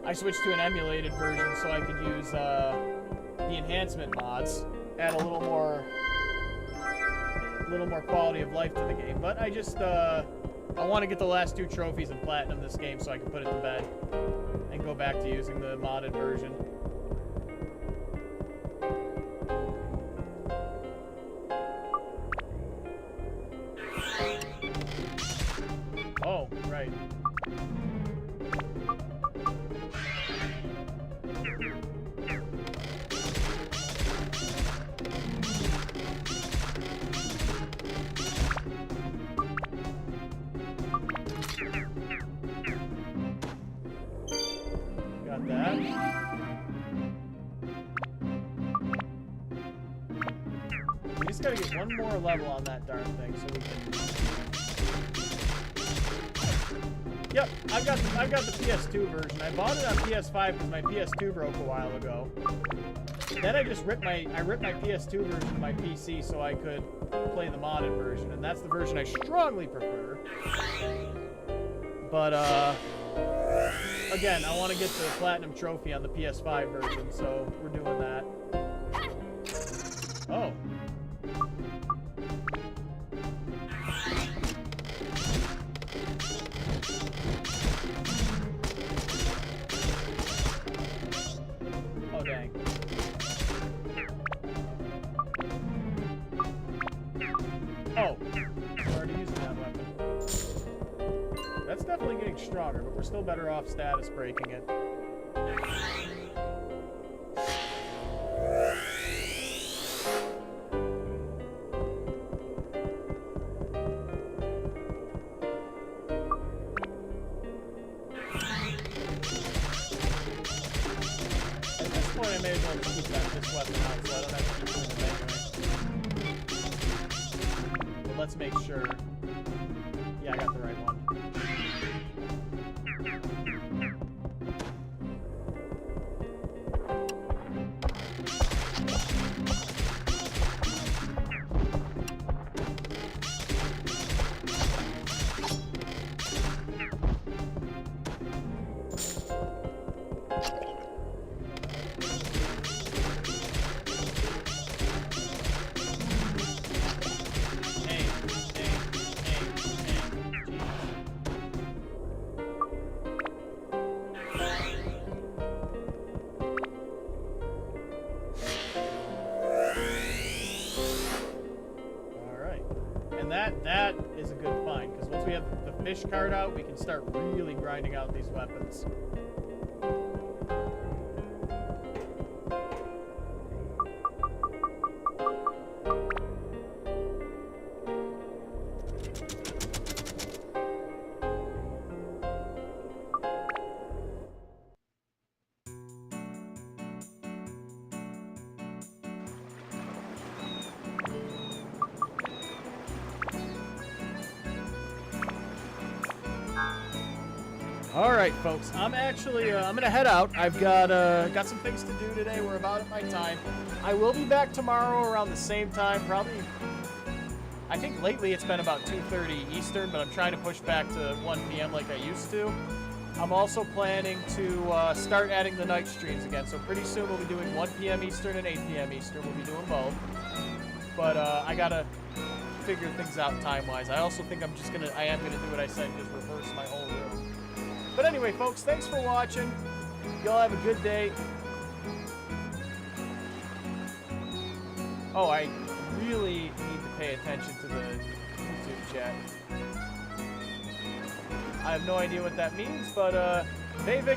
an emulated version so I could use the enhancement mods. Add a little more quality of life to the game. But I just I want to get the last 2 trophies and platinum this game so I can put it to bed and go back to using the modded version. Oh, right. That. We just gotta get one more level on that darn thing so we can. Yep, I've got the PS2 version. I bought it on PS5 because my PS2 broke a while ago. Then I just ripped my PS2 version to my PC so I could play the modded version, and that's the version I strongly prefer. But again, I want to get the platinum trophy on the PS5 version, so we're doing that. Oh. Oh, dang. Oh. I'm already using that weapon. That's definitely getting stronger, but we're still better off status breaking it. At this point, I may as well just keep this weapon out so I don't have to keep doing it anyway. But let's make sure. Yeah, I got the right one. we have the fish card out, we can start really grinding out these weapons. All right, folks. I'm actually I'm gonna head out. I've got some things to do today. We're about at my time. I will be back tomorrow around the same time. Probably. I think lately it's been about 2:30 Eastern, but I'm trying to push back to 1 p.m. like I used to. I'm also planning to start adding the night streams again. So pretty soon we'll be doing 1 p.m. Eastern and 8 p.m. Eastern. We'll be doing both. But I gotta figure things out time-wise. I also think I am gonna do what I said, just reverse my whole room. But anyway, folks, thanks for watching. Y'all have a good day. Oh, I really need to pay attention to the YouTube chat. I have no idea what that means, but Mavic